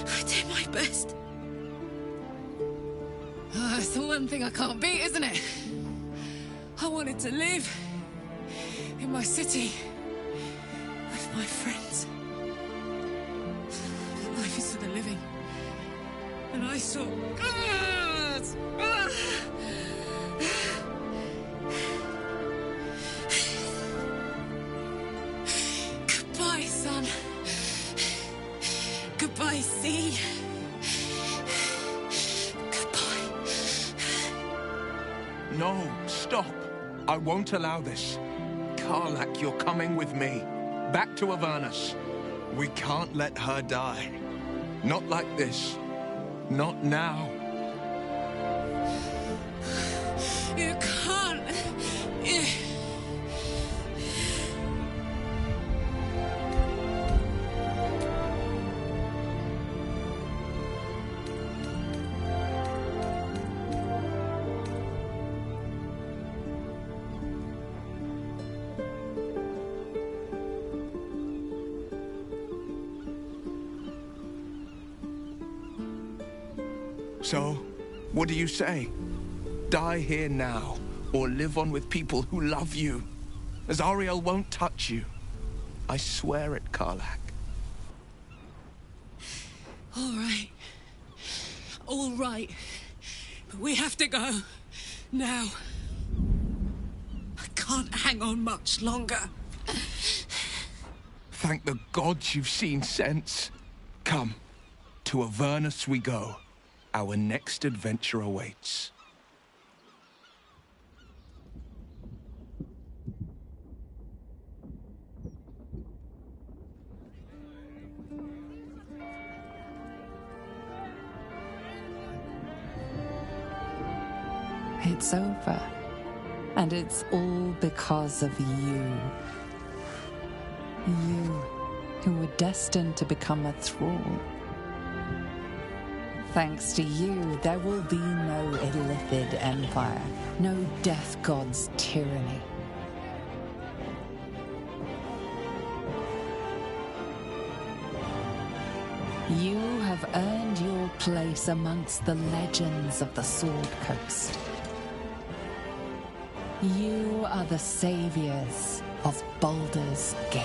I did my best. It's the one thing I can't beat, isn't it? I wanted to live in my city with my friends. Life is for the living. And I saw... Goodbye, sun. Goodbye, sea. Goodbye. No, stop. I won't allow this. Karlach, you're coming with me. Back to Avernus. We can't let her die. Not like this. Not now. You can't. So, what do you say? Die here now, or live on with people who love you. Azariel won't touch you. I swear it, Karlach. All right. All right. But we have to go. Now. I can't hang on much longer. Thank the gods you've seen sense. Come, to Avernus we go. Our next adventure awaits. It's over. And it's all because of you. You, who were destined to become a thrall. Thanks to you, there will be no Illithid Empire, no Death God's tyranny. You have earned your place amongst the legends of the Sword Coast. You are the saviors of Baldur's Gate.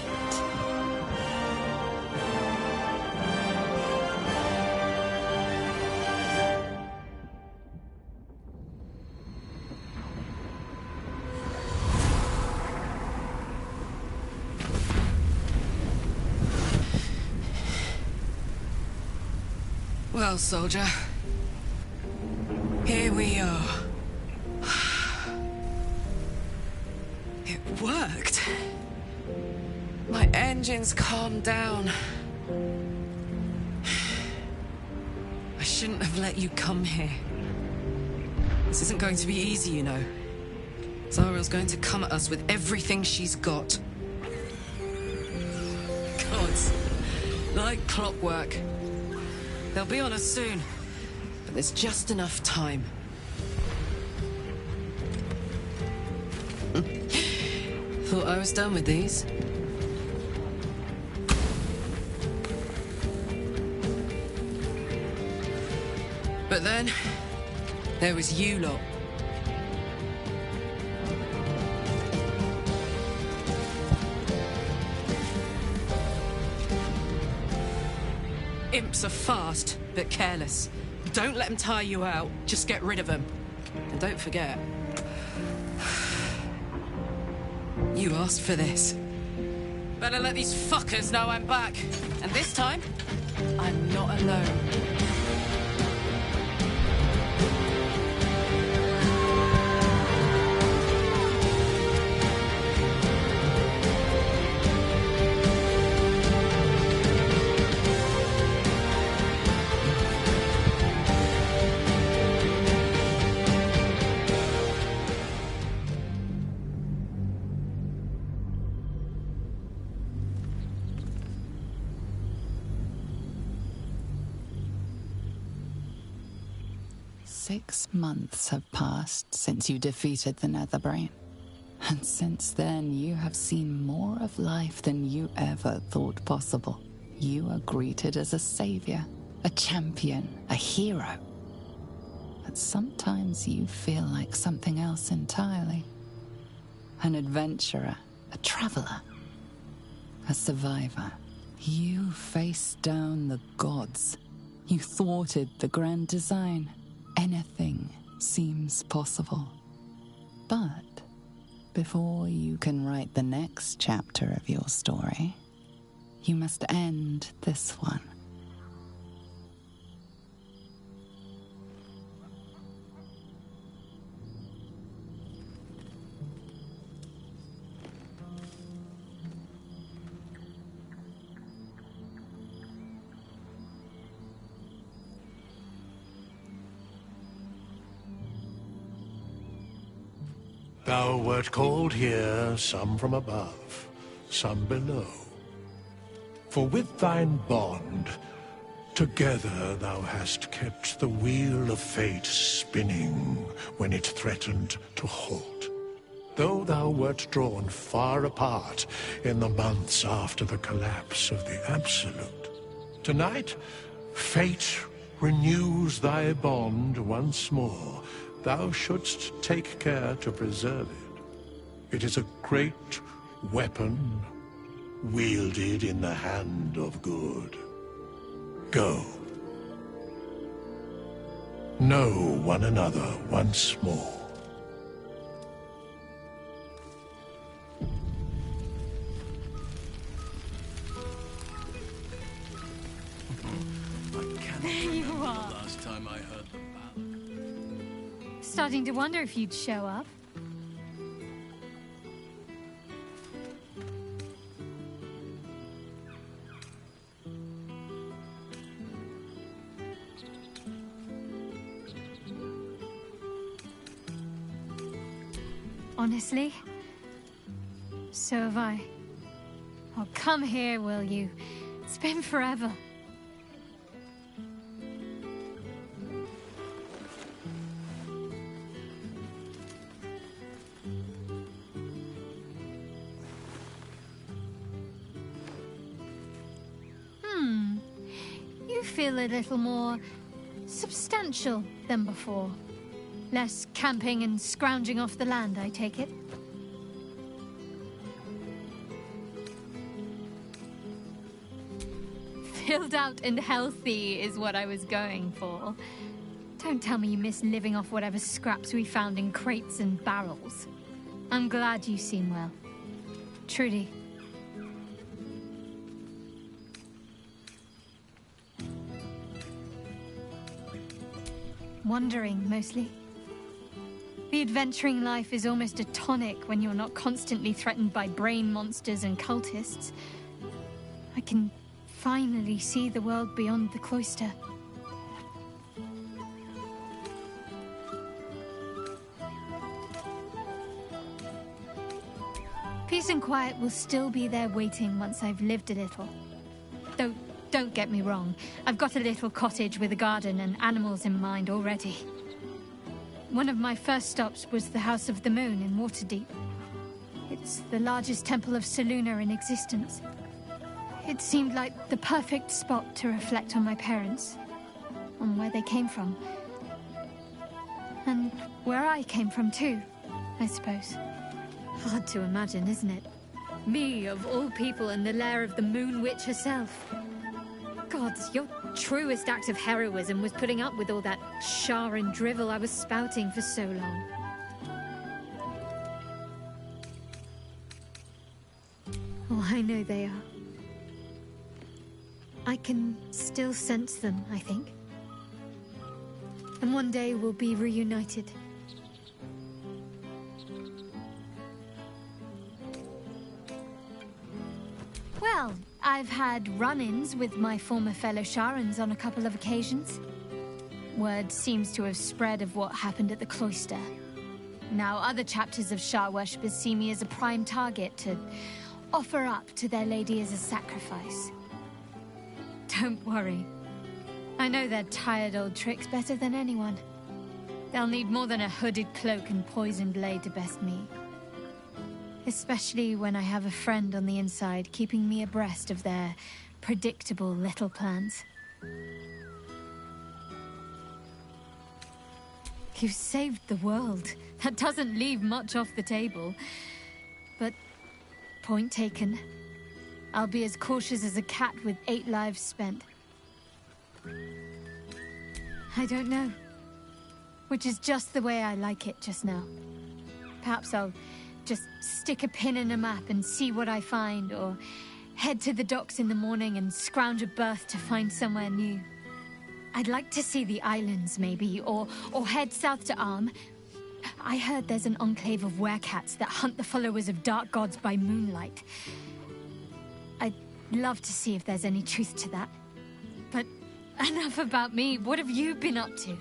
Well, soldier. Here we are. It worked. My engines calmed down. I shouldn't have let you come here. This isn't going to be easy, you know. Zariel's going to come at us with everything she's got. Gods. Like clockwork. They'll be on us soon, but there's just enough time. Thought I was done with these. But then, there was you lot. Imps are fast, but careless. Don't let them tire you out. Just get rid of them. And don't forget, you asked for this. Better let these fuckers know I'm back. And this time, I'm not alone. 6 months have passed since you defeated the Netherbrain. And since then, you have seen more of life than you ever thought possible. You are greeted as a savior, a champion, a hero. But sometimes you feel like something else entirely. An adventurer, a traveler, a survivor. You faced down the gods. You thwarted the grand design. Anything seems possible. But before you can write the next chapter of your story, you must end this one. Thou wert called here, some from above, some below. For with thine bond, together thou hast kept the wheel of fate spinning when it threatened to halt. Though thou wert drawn far apart in the months after the collapse of the Absolute, tonight fate renews thy bond once more. Thou shouldst take care to preserve it. It is a great weapon, wielded in the hand of good. Go. Know one another once more. There you are. Last time I heard the ballad. Starting to wonder if you'd show up. Honestly, so have I. Oh, come here, will you? It's been forever. You feel a little more substantial than before. Less camping and scrounging off the land, I take it? Filled out and healthy is what I was going for. Don't tell me you miss living off whatever scraps we found in crates and barrels. I'm glad you seem well. Trudy. Wandering, mostly. The adventuring life is almost a tonic when you're not constantly threatened by brain monsters and cultists. I can finally see the world beyond the cloister. Peace and quiet will still be there waiting once I've lived a little. Though, don't get me wrong, I've got a little cottage with a garden and animals in mind already. One of my first stops was the House of the Moon in Waterdeep. It's the largest temple of Selûne in existence. It seemed like the perfect spot to reflect on my parents, on where they came from. And where I came from too, I suppose. Hard to imagine, isn't it? Me, of all people, in the lair of the Moon Witch herself. Gods, your truest act of heroism was putting up with all that char and drivel I was spouting for so long. Oh, I know they are. I can still sense them, I think. And one day we'll be reunited. Well, I've had run-ins with my former fellow Sharans on a couple of occasions. Word seems to have spread of what happened at the cloister. Now other chapters of Shar worshippers see me as a prime target to offer up to their lady as a sacrifice. Don't worry. I know their tired old tricks better than anyone. They'll need more than a hooded cloak and poisoned blade to best me. Especially when I have a friend on the inside keeping me abreast of their predictable little plans. You've saved the world. That doesn't leave much off the table. But, point taken. I'll be as cautious as a cat with 8 lives spent. I don't know. Which is just the way I like it just now. Perhaps I'll just stick a pin in a map and see what I find, or head to the docks in the morning and scrounge a berth to find somewhere new. I'd like to see the islands, maybe, or head south to Arm. I heard there's an enclave of werecats that hunt the followers of dark gods by moonlight. I'd love to see if there's any truth to that. But enough about me. What have you been up to?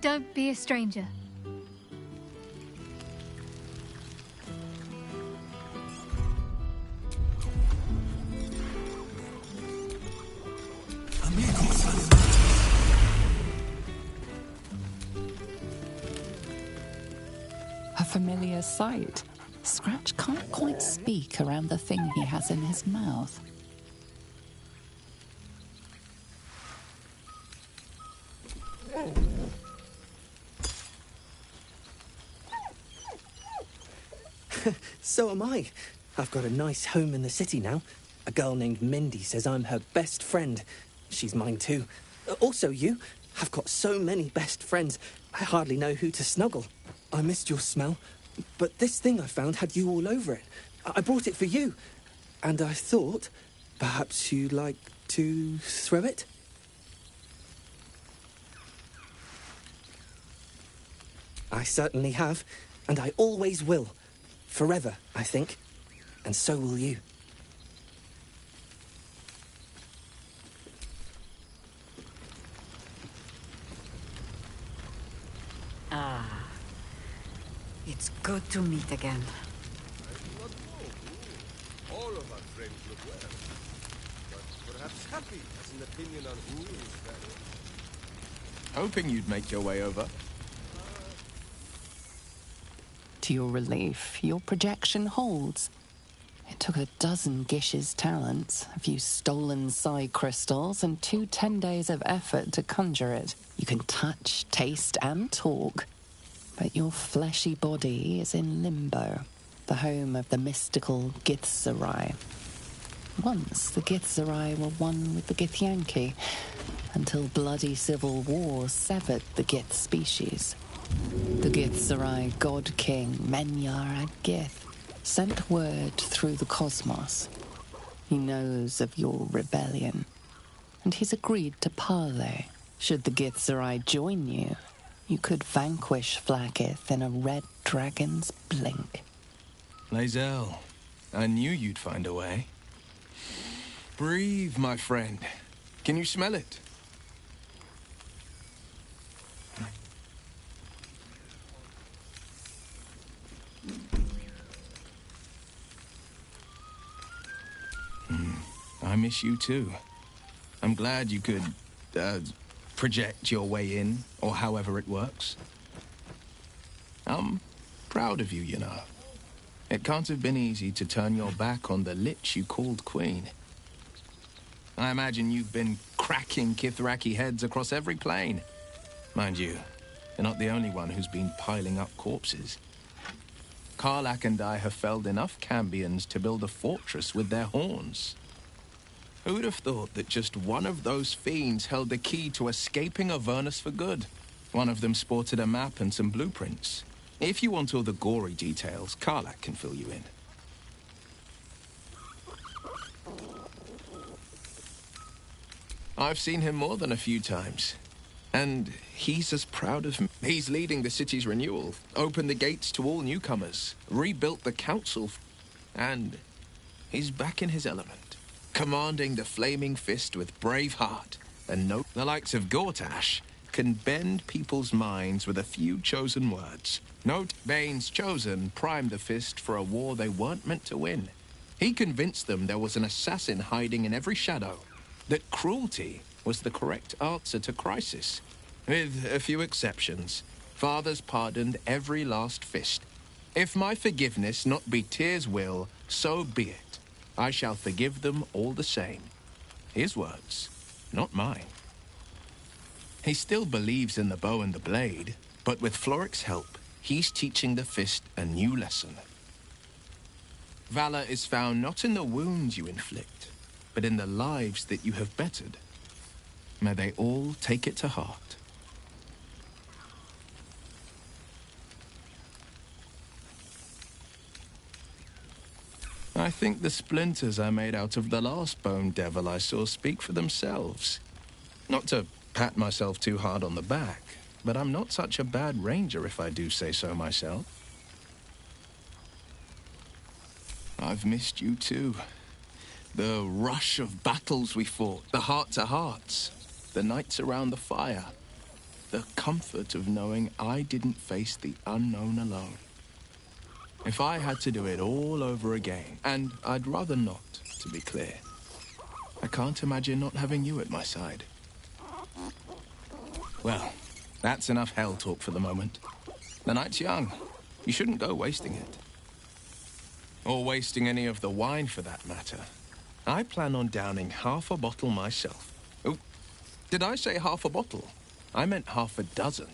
Don't be a stranger. A familiar sight. Scratch can't quite speak around the thing he has in his mouth. So am I. I've got a nice home in the city now. A girl named Mindy says I'm her best friend. She's mine too. Also you. I've got so many best friends, I hardly know who to snuggle. I missed your smell, but this thing I found had you all over it. I brought it for you, and I thought perhaps you'd like to throw it? I certainly have, and I always will. Forever, I think. And so will you. Ah. It's good to meet again. All of our friends look well. But perhaps Happy has an opinion on who is better. Hoping you'd make your way over. To your relief, your projection holds. It took a dozen Gish's talents, a few stolen psi crystals, and 2 10 days of effort to conjure it. You can touch, taste, and talk. But your fleshy body is in limbo, the home of the mystical Githzerai. Once, the Githzerai were one with the Githyanki, until bloody civil war severed the Gith species. The Githzerai god king, Menyar Gith, sent word through the cosmos. He knows of your rebellion, and he's agreed to parley. Should the Githzerai join you, you could vanquish Flakith in a red dragon's blink. Lae'zel, I knew you'd find a way. Breathe, my friend. Can you smell it? I miss you too. I'm glad you could, project your way in, or however it works. I'm proud of you, you know. It can't have been easy to turn your back on the lich you called queen. I imagine you've been cracking Kithraki heads across every plane. Mind you, you're not the only one who's been piling up corpses. Karlach and I have felled enough Cambions to build a fortress with their horns. Who'd have thought that just one of those fiends held the key to escaping Avernus for good? One of them sported a map and some blueprints. If you want all the gory details, Karlach can fill you in. I've seen him more than a few times. And he's as proud of me. He's leading the city's renewal, opened the gates to all newcomers, rebuilt the council, and he's back in his element, commanding the Flaming Fist with brave heart, and no, the likes of Gortash can bend people's minds with a few chosen words. Note, Bane's chosen primed the Fist for a war they weren't meant to win. He convinced them there was an assassin hiding in every shadow, that cruelty was the correct answer to crisis. With a few exceptions, fathers pardoned every last fist. If my forgiveness not be Tyr's will, so be it. I shall forgive them all the same. His words, not mine. He still believes in the bow and the blade, but with Floric's help, he's teaching the fist a new lesson. Valor is found not in the wounds you inflict, but in the lives that you have bettered. May they all take it to heart. I think the splinters I made out of the last bone devil I saw speak for themselves. Not to pat myself too hard on the back, but I'm not such a bad ranger if I do say so myself. I've missed you too. The rush of battles we fought, the heart-to-hearts, the nights around the fire, the comfort of knowing I didn't face the unknown alone. If I had to do it all over again, and I'd rather not, to be clear, I can't imagine not having you at my side. Well, that's enough hell talk for the moment. The night's young. You shouldn't go wasting it. Or wasting any of the wine, for that matter. I plan on downing half a bottle myself. Oh, did I say half a bottle? I meant half a dozen.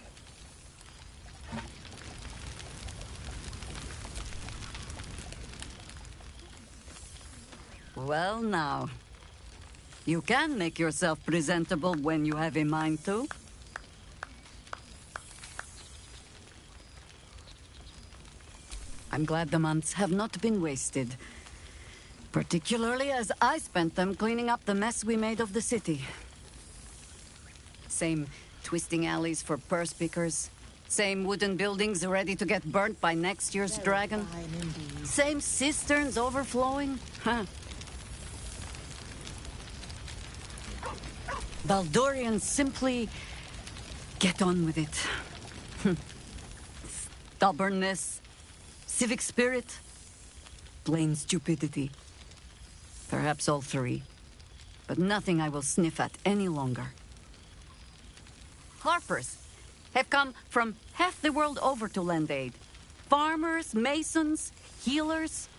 Well, now. You can make yourself presentable when you have a mind to. I'm glad the months have not been wasted. Particularly as I spent them cleaning up the mess we made of the city. Same twisting alleys for purse pickers. Same wooden buildings ready to get burnt by next year's dragon. Same cisterns overflowing. Huh. Baldurians simply get on with it. Stubbornness, civic spirit, plain stupidity. Perhaps all three, but nothing I will sniff at any longer. Harpers have come from half the world over to lend aid. Farmers, masons, healers.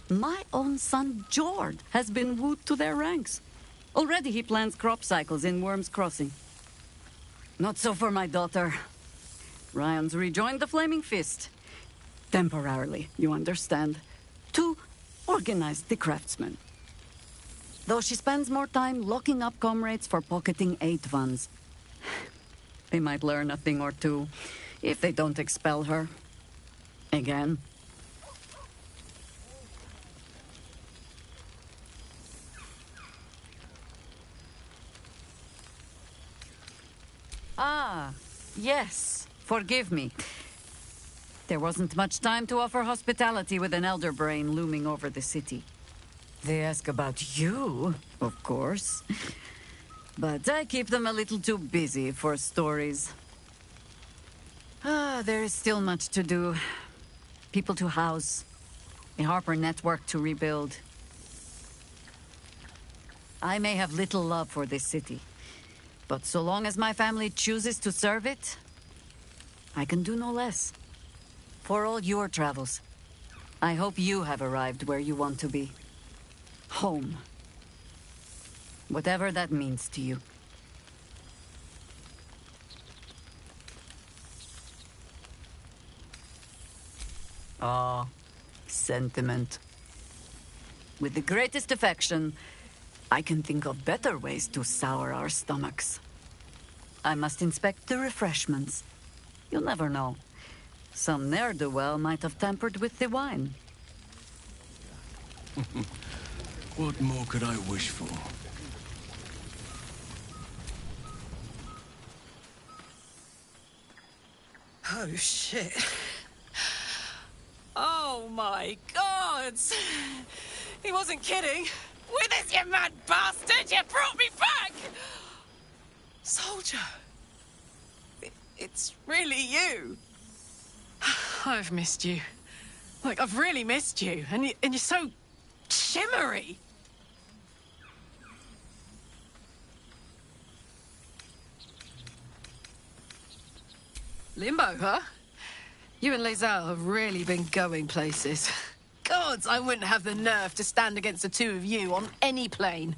My own son, Jord, has been wooed to their ranks. Already he plans crop cycles in Worm's Crossing. Not so for my daughter. Ryan's rejoined the Flaming Fist. Temporarily, you understand. To organize the craftsmen. Though she spends more time locking up comrades for pocketing aid funds. They might learn a thing or two if they don't expel her. Again. Ah, yes. Forgive me. There wasn't much time to offer hospitality with an elder brain looming over the city. They ask about you, of course. But I keep them a little too busy for stories. There is still much to do. People to house. A Harper network to rebuild. I may have little love for this city. But so long as my family chooses to serve it, I can do no less. For all your travels, I hope you have arrived where you want to be. Home. Whatever that means to you. Ah, sentiment. With the greatest affection, I can think of better ways to sour our stomachs. I must inspect the refreshments. You'll never know. Some ne'er-do-well might have tampered with the wine. What more could I wish for? Oh, shit. Oh, my God! He wasn't kidding. Withers, you mad bastard! You brought me back! Soldier. It's really you. I've missed you. Like, I've really missed you. And you're so shimmery. Limbo, huh? You and Lazelle have really been going places. Gods, I wouldn't have the nerve to stand against the two of you on any plane.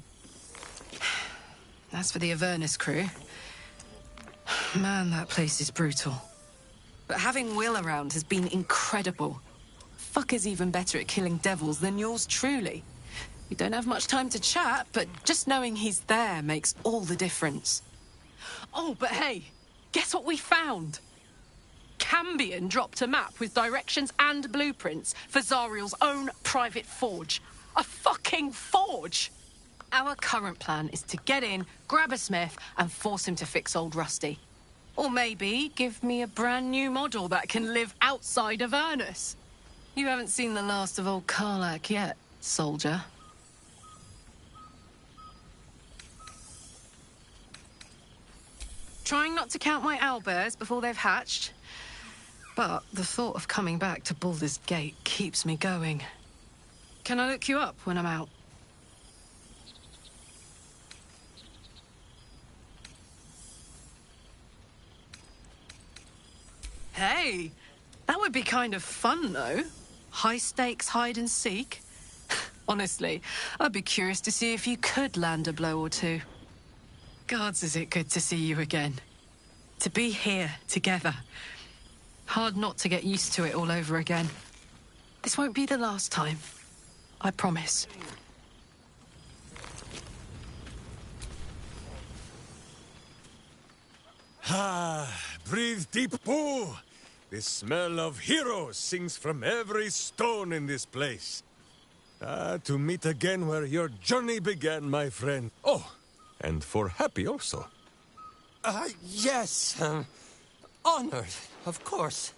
As for the Avernus crew... Man, that place is brutal. But having Will around has been incredible. Fucker's even better at killing devils than yours truly. We don't have much time to chat, but just knowing he's there makes all the difference. Oh, but hey, guess what we found? Cambion dropped a map with directions and blueprints for Zariel's own private forge. A fucking forge! Our current plan is to get in, grab a smith, and force him to fix old Rusty. Or maybe give me a brand new model that can live outside of Avernus. You haven't seen the last of old Karlach yet, soldier. Trying not to count my owlbears before they've hatched. But the thought of coming back to Baldur's Gate keeps me going. Can I look you up when I'm out? Hey, that would be kind of fun, though. High-stakes hide and seek. Honestly, I'd be curious to see if you could land a blow or two. Gods, is it good to see you again. To be here, together. Hard not to get used to it all over again. This won't be the last time. I promise. Ah, breathe deep, Boo! The smell of heroes sings from every stone in this place. Ah, to meet again where your journey began, my friend. Oh, and for Happy also. Yes. Honored, of course.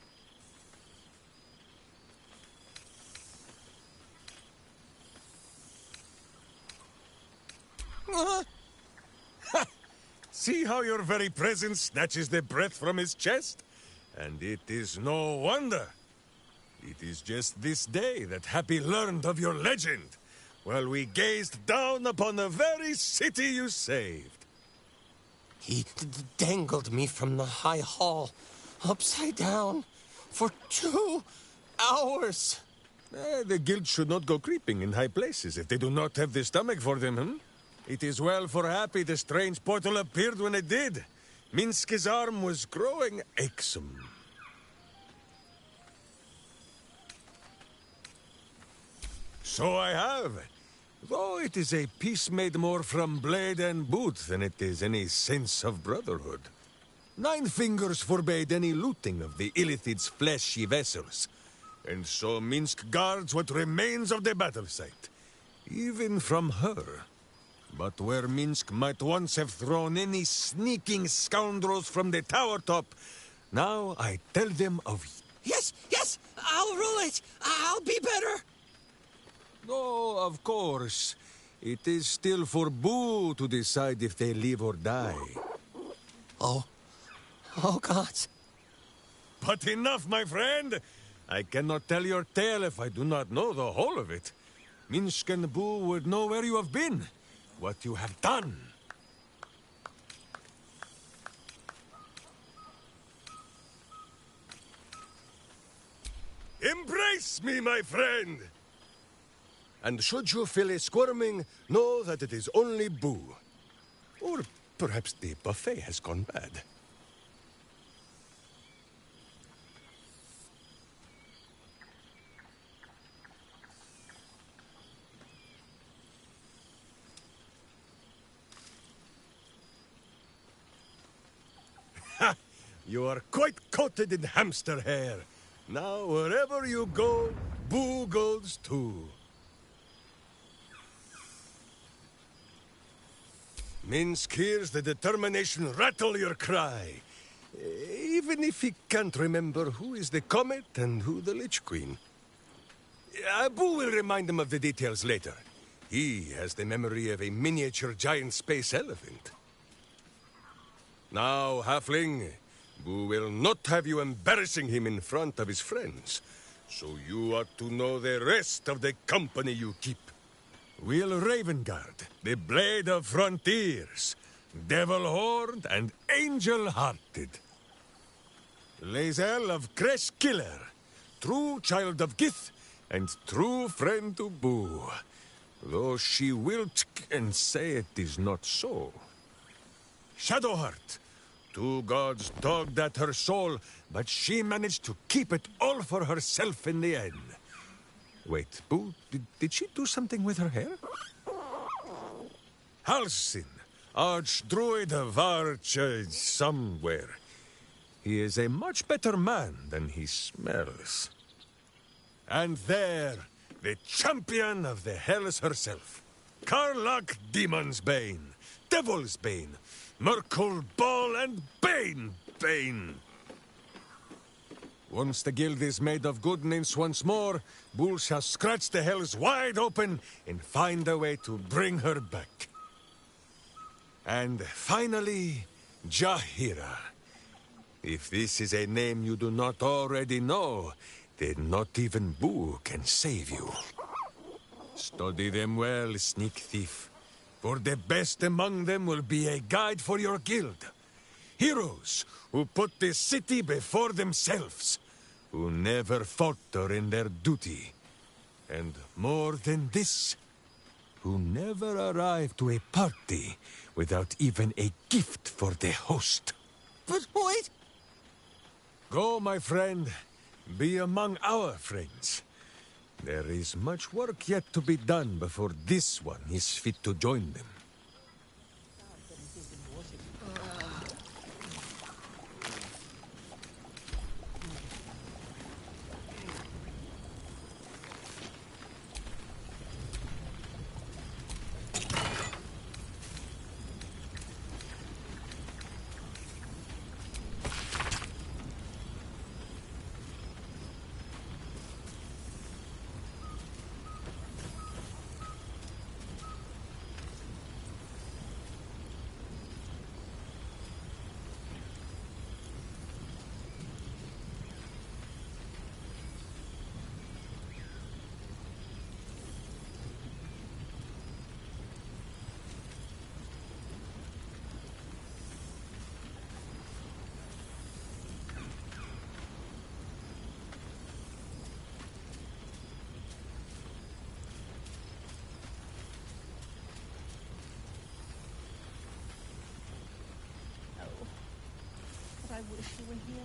See how your very presence snatches the breath from his chest? And it is no wonder. It is just this day that Happy learned of your legend, while we gazed down upon the very city you saved. He dangled me from the high hall, upside down, for 2 hours. The guild should not go creeping in high places if they do not have the stomach for them, hmm? It is well for Happy the strange portal appeared when it did. Minsk's arm was growing achesome. So I have. Though it is a peace made more from blade and boot than it is any sense of brotherhood. 9 fingers forbade any looting of the Illithid's fleshy vessels. And so Minsk guards what remains of the battle site. Even from her. But where Minsk might once have thrown any sneaking scoundrels from the tower top, now I tell them of... Yes, I'll rule it. I'll be better. Oh, of course. It is still for Boo to decide if they live or die. Oh, God. But enough, my friend. I cannot tell your tale if I do not know the whole of it. Minsk and Boo would know where you have been. What you have done. Embrace me, my friend! And should you feel a squirming, know that it is only Boo. Or perhaps the buffet has gone bad. You are quite coated in hamster hair. Now, wherever you go, Boo goes too. Minsk hears the determination rattle your cry. Even if he can't remember who is the Comet and who the Lich Queen. Boo will remind him of the details later. He has the memory of a miniature giant space elephant. Now, Halfling, Boo will not have you embarrassing him in front of his friends. So you ought to know the rest of the company you keep. Will Ravengard, the Blade of Frontiers, Devil-Horned and Angel-Hearted. Lae'zel of Creshkiller, true child of Gith, and true friend to Boo. Though she will and say it is not so. Shadowheart, two gods dogged at her soul, but she managed to keep it all for herself in the end. Wait, Boo, did she do something with her hair? Halsin, Archdruid of somewhere. He is a much better man than he smells. And there, the champion of the Hells herself. Karlach Demon's Bane, Devil's Bane, Merkul Ball and Bane. Once the guild is made of good names once more, Bull shall scratch the Hells wide open and find a way to bring her back. And finally, Jahira. If this is a name you do not already know, then not even Boo can save you. Study them well, sneak thief, for the best among them will be a guide for your guild. Heroes who put the city before themselves, who never falter in their duty. And more than this, who never arrive to a party without even a gift for the host. But wait! Go, my friend. Be among our friends. There is much work yet to be done before this one is fit to join them. I wish you were here.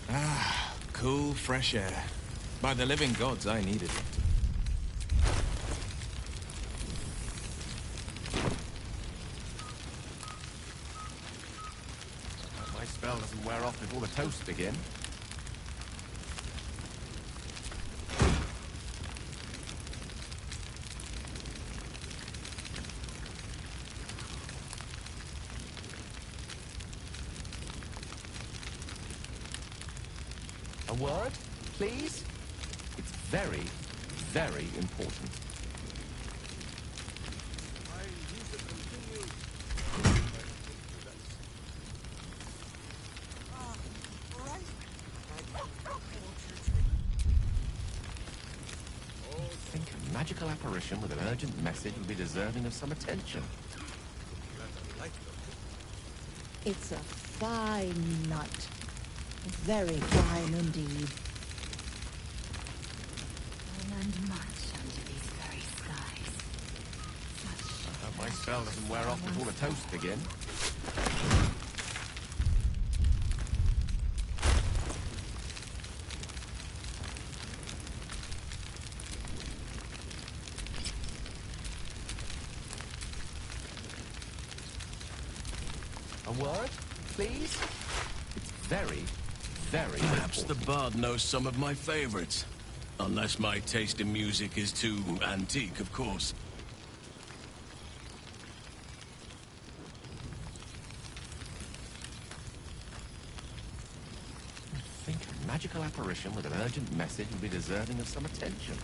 Ah, cool, fresh air. By the living gods, I needed it. My spell doesn't wear off before the toasts begin. A word, please? It's very, very important. I think a magical apparition with an urgent message would be deserving of some attention. It's a fine night. Very fine indeed. I learned much under these very skies. Spell doesn't wear off before the toast begin. A word, please? It's very, very Perhaps important. the bard knows some of my favorites. Unless my taste in music is too antique, of course. I think a magical apparition with an urgent message would be deserving of some attention.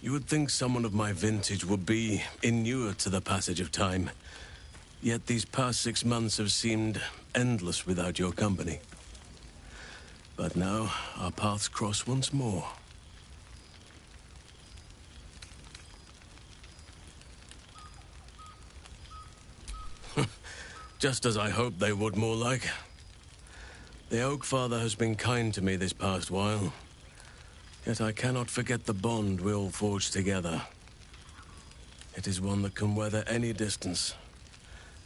You would think someone of my vintage would be inured to the passage of time. Yet these past 6 months have seemed endless without your company. But now, our paths cross once more. Just as I hoped they would, more like. The Oak Father has been kind to me this past while. Yet I cannot forget the bond we all forged together. It is one that can weather any distance,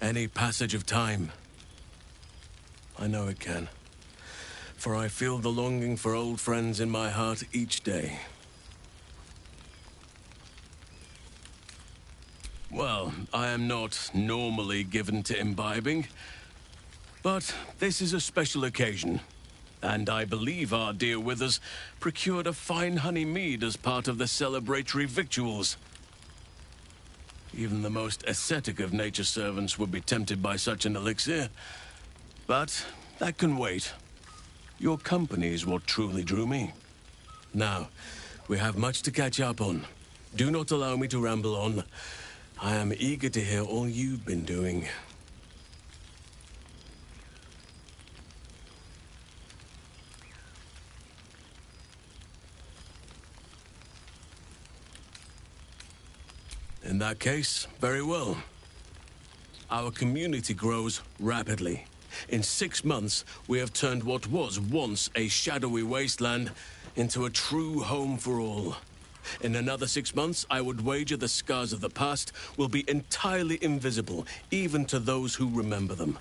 any passage of time. I know it can, for I feel the longing for old friends in my heart each day. Well, I am not normally given to imbibing, but this is a special occasion. And I believe our dear Withers procured a fine honey mead as part of the celebratory victuals. Even the most ascetic of nature's servants would be tempted by such an elixir. But that can wait. Your company is what truly drew me. Now, we have much to catch up on. Do not allow me to ramble on. I am eager to hear all you've been doing. In that case, very well. Our community grows rapidly. In 6 months, we have turned what was once a shadowy wasteland into a true home for all. In another 6 months, I would wager the scars of the past will be entirely invisible, even to those who remember them.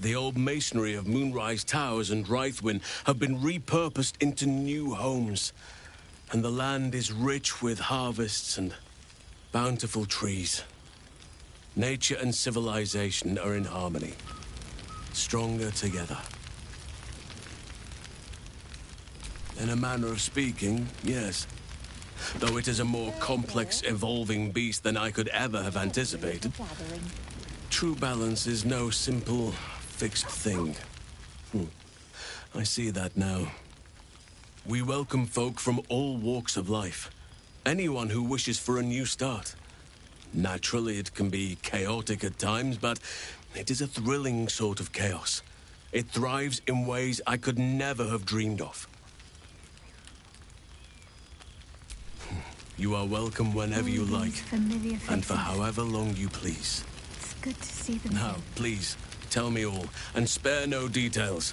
The old masonry of Moonrise Towers and Rythwin have been repurposed into new homes, and the land is rich with harvests and bountiful trees. Nature and civilization are in harmony, stronger together. In a manner of speaking, yes. Though it is a more complex, evolving beast than I could ever have anticipated. True balance is no simple, fixed thing. I see that now. We welcome folk from all walks of life. Anyone who wishes for a new start. Naturally, it can be chaotic at times, but it is a thrilling sort of chaos. It thrives in ways I could never have dreamed of. You are welcome whenever you like, and for however long you please. It's good to see them. Now, please, tell me all, and spare no details.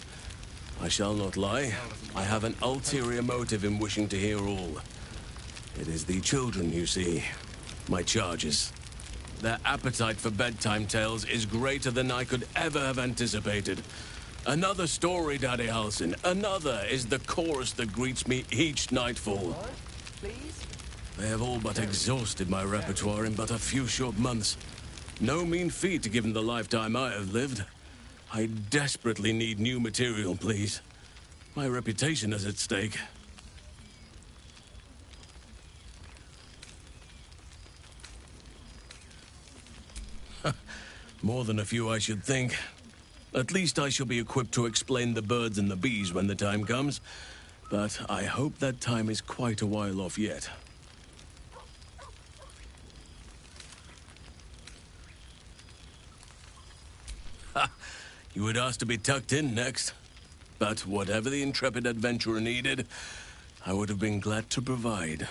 I shall not lie. I have an ulterior motive in wishing to hear all. It is the children, you see. My charges. Their appetite for bedtime tales is greater than I could ever have anticipated. Another story, Daddy Halsin. Another is the chorus that greets me each nightfall. They have all but exhausted my repertoire in but a few short months. No mean feat given the lifetime I have lived. I desperately need new material, please. My reputation is at stake. More than a few, I should think. At least I shall be equipped to explain the birds and the bees when the time comes. But I hope that time is quite a while off yet. Ha! You would ask to be tucked in next. But whatever the intrepid adventurer needed, I would have been glad to provide.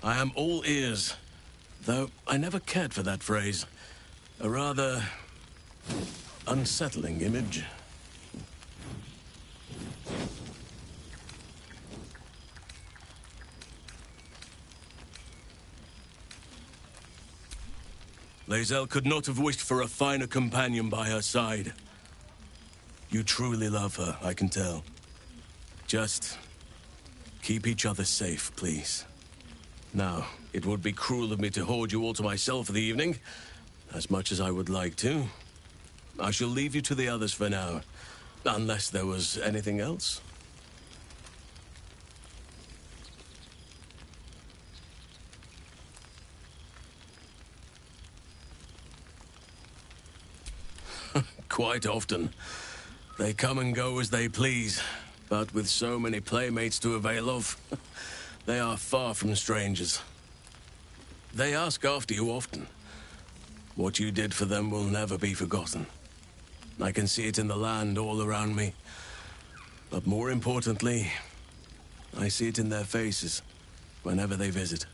I am all ears. Though I never cared for that phrase. A rather unsettling image. Lae'zel could not have wished for a finer companion by her side. You truly love her, I can tell. Just keep each other safe, please. Now, it would be cruel of me to hoard you all to myself for the evening, as much as I would like to. I shall leave you to the others for now, unless there was anything else. Quite often. They come and go as they please, but with so many playmates to avail of, they are far from strangers. They ask after you often. What you did for them will never be forgotten. I can see it in the land all around me. But more importantly, I see it in their faces whenever they visit.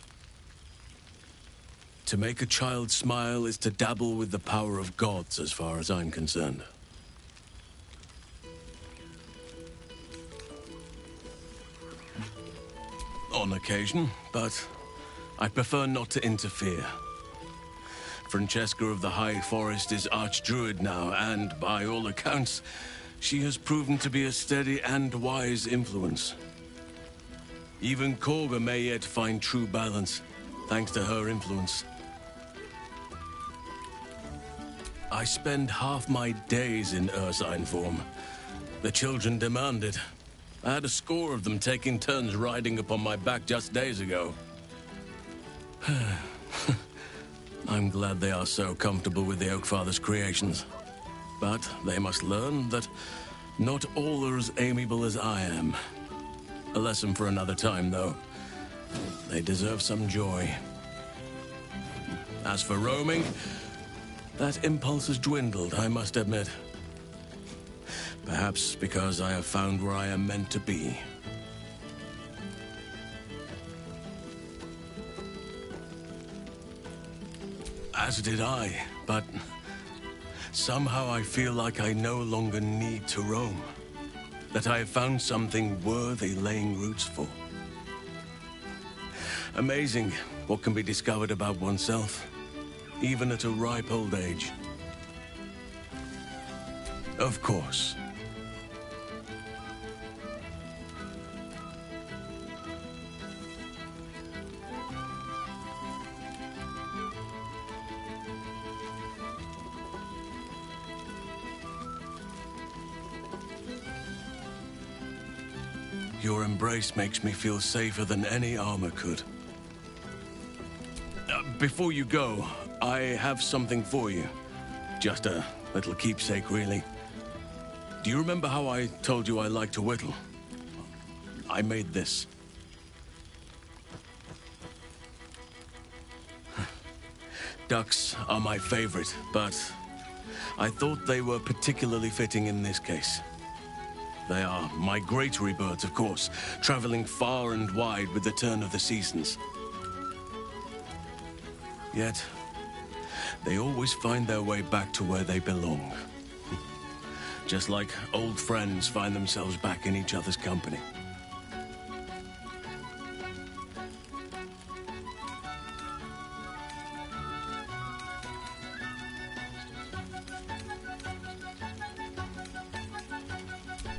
To make a child smile is to dabble with the power of gods, as far as I'm concerned. On occasion, but I prefer not to interfere. Francesca of the High Forest is Archdruid now, and by all accounts, she has proven to be a steady and wise influence. Even Korga may yet find true balance, thanks to her influence. I spend half my days in Ursine form. The children demand it. I had a score of them taking turns riding upon my back just days ago. I'm glad they are so comfortable with the Oakfather's creations. But they must learn that not all are as amiable as I am. A lesson for another time, though. They deserve some joy. As for roaming, that impulse has dwindled, I must admit. Perhaps because I have found where I am meant to be. As did I, but somehow I feel like I no longer need to roam. That I have found something worthy laying roots for. Amazing what can be discovered about oneself, even at a ripe old age. Of course. Your embrace makes me feel safer than any armor could. Before you go, I have something for you. Just a little keepsake, really. Do you remember how I told you I like to whittle? I made this. Ducks are my favorite, but I thought they were particularly fitting in this case. They are migratory birds, of course, traveling far and wide with the turn of the seasons. Yet, they always find their way back to where they belong. Just like old friends find themselves back in each other's company.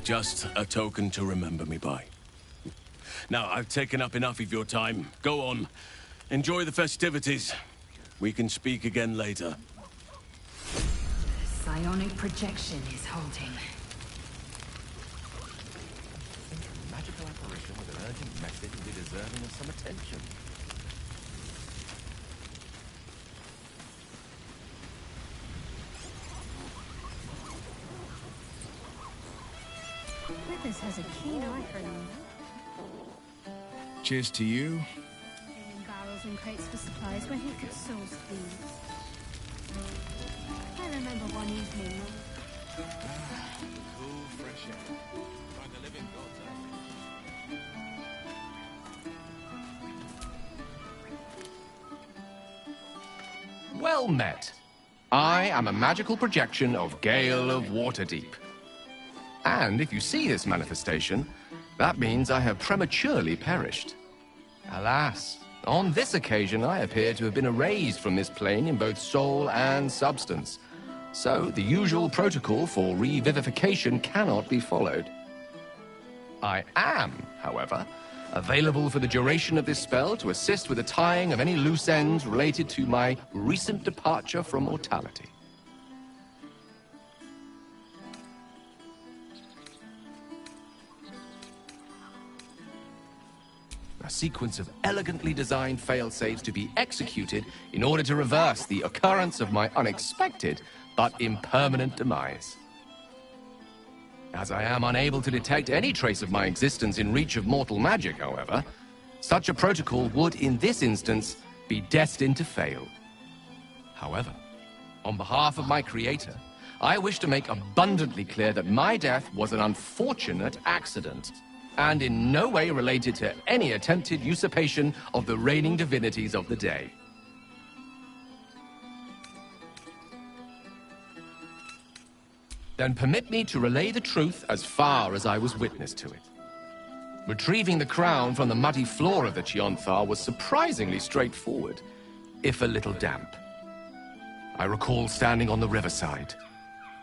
Just a token to remember me by. Now, I've taken up enough of your time. Go on. Enjoy the festivities. We can speak again later. Psionic projection is holding. Magical apparition with an urgent message will be deserving of some attention. Withers has a keen eye for them. Cheers to you. Carrying barrels and crates for supplies when he could source these. I remember one evening. Cool, fresh air. Find the living gods. Well met. I am a magical projection of Gale of Waterdeep. And if you see this manifestation, that means I have prematurely perished. Alas, On this occasion, I appear to have been erased from this plane in both soul and substance. So, the usual protocol for revivification cannot be followed. I am, however, available for the duration of this spell to assist with the tying of any loose ends related to my recent departure from mortality. A sequence of elegantly designed failsafes to be executed in order to reverse the occurrence of my unexpected but impermanent demise. As I am unable to detect any trace of my existence in reach of mortal magic, however, such a protocol would, in this instance, be destined to fail. However, on behalf of my creator, I wish to make abundantly clear that my death was an unfortunate accident, and in no way related to any attempted usurpation of the reigning divinities of the day. Then permit me to relay the truth as far as I was witness to it. Retrieving the crown from the muddy floor of the Chionthar was surprisingly straightforward, if a little damp. I recall standing on the riverside,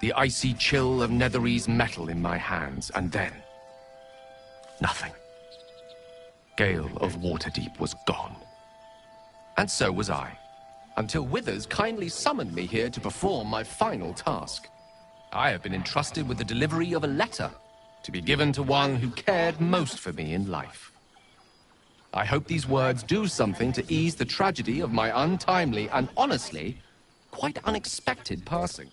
the icy chill of Netherese metal in my hands, and then nothing. Gale of Waterdeep was gone. And so was I, until Withers kindly summoned me here to perform my final task. I have been entrusted with the delivery of a letter to be given to one who cared most for me in life. I hope these words do something to ease the tragedy of my untimely and, honestly, quite unexpected passing.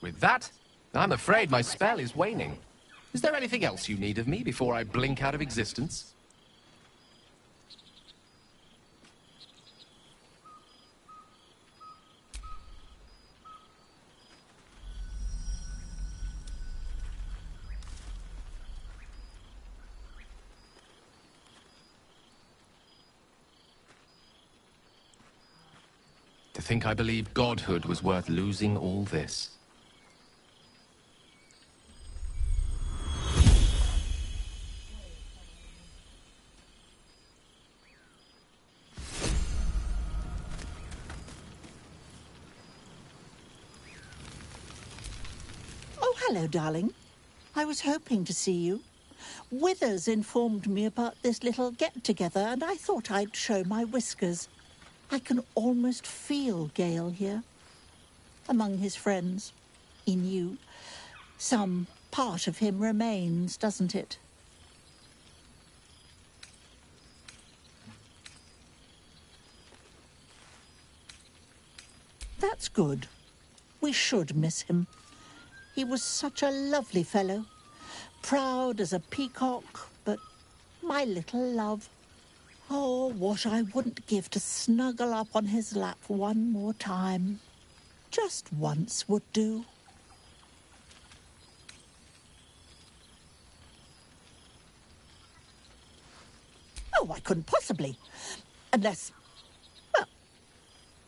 With that, I'm afraid my spell is waning. Is there anything else you need of me before I blink out of existence? To think I believed godhood was worth losing all this. Hello, darling. I was hoping to see you. Withers informed me about this little get-together, and I thought I'd show my whiskers. I can almost feel Gale here. Among his friends. In you. Some part of him remains, doesn't it? That's good. We should miss him. He was such a lovely fellow, proud as a peacock, but my little love. Oh, what I wouldn't give to snuggle up on his lap one more time. Just once would do. Oh, I couldn't possibly. Unless, well,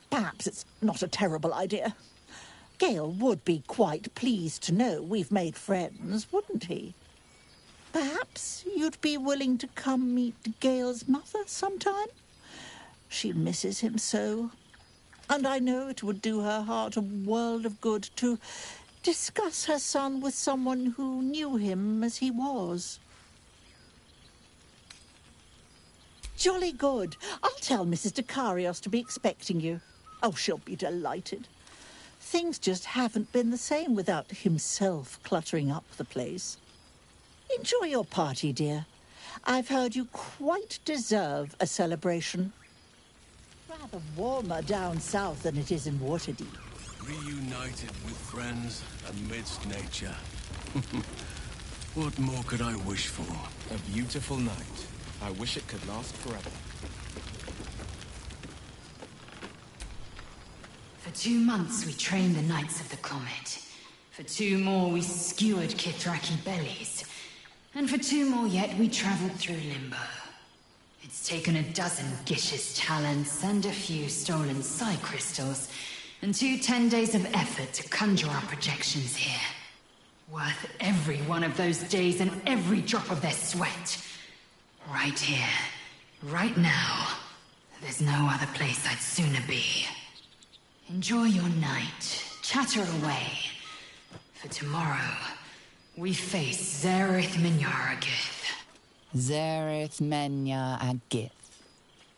perhaps it's not a terrible idea. Gale would be quite pleased to know we've made friends, wouldn't he? Perhaps you'd be willing to come meet Gale's mother sometime? She misses him so. And I know it would do her heart a world of good to discuss her son with someone who knew him as he was. Jolly good. I'll tell Mrs. Dekarios to be expecting you. Oh, she'll be delighted. Things just haven't been the same without himself cluttering up the place. Enjoy your party, dear. I've heard you quite deserve a celebration. Rather warmer down south than it is in Waterdeep. Reunited with friends amidst nature. What more could I wish for? A beautiful night. I wish it could last forever. For 2 months we trained the Knights of the Comet. For 2 more we skewered Kithraki bellies. And for 2 more yet we travelled through limbo. It's taken a dozen Gish's talents and a few stolen psi crystals, and 2 10 days of effort to conjure our projections here. Worth every one of those days and every drop of their sweat. Right here, right now. There's no other place I'd sooner be. Enjoy your night, chatter away. For tomorrow, we face Zareth Minyaragith. Zareth Menya-Agith.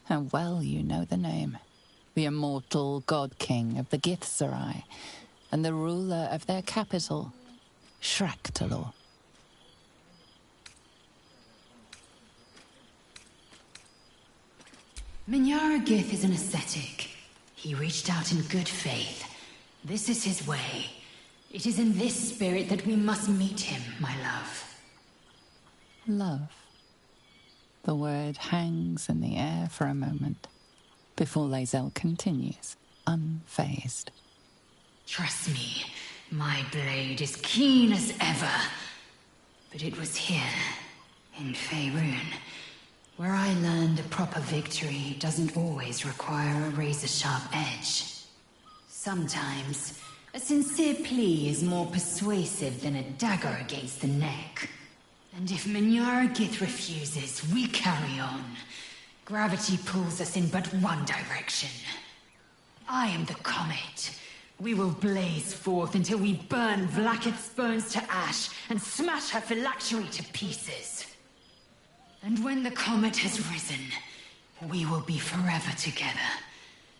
How well you know the name. The immortal god king of the Githzerai, and the ruler of their capital, Shraktalor. Minyaragith is an ascetic. He reached out in good faith. This is his way. It is in this spirit that we must meet him, my love. Love. The word hangs in the air for a moment, before Lae'zel continues, unfazed. Trust me, my blade is keen as ever. But it was here, in Faerun, where I learned a proper victory doesn't always require a razor-sharp edge. Sometimes, a sincere plea is more persuasive than a dagger against the neck. And if Minyaragith refuses, we carry on. Gravity pulls us in but one direction. I am the comet. We will blaze forth until we burn Vlaakith's bones to ash and smash her phylactery to pieces. And when the comet has risen, we will be forever together.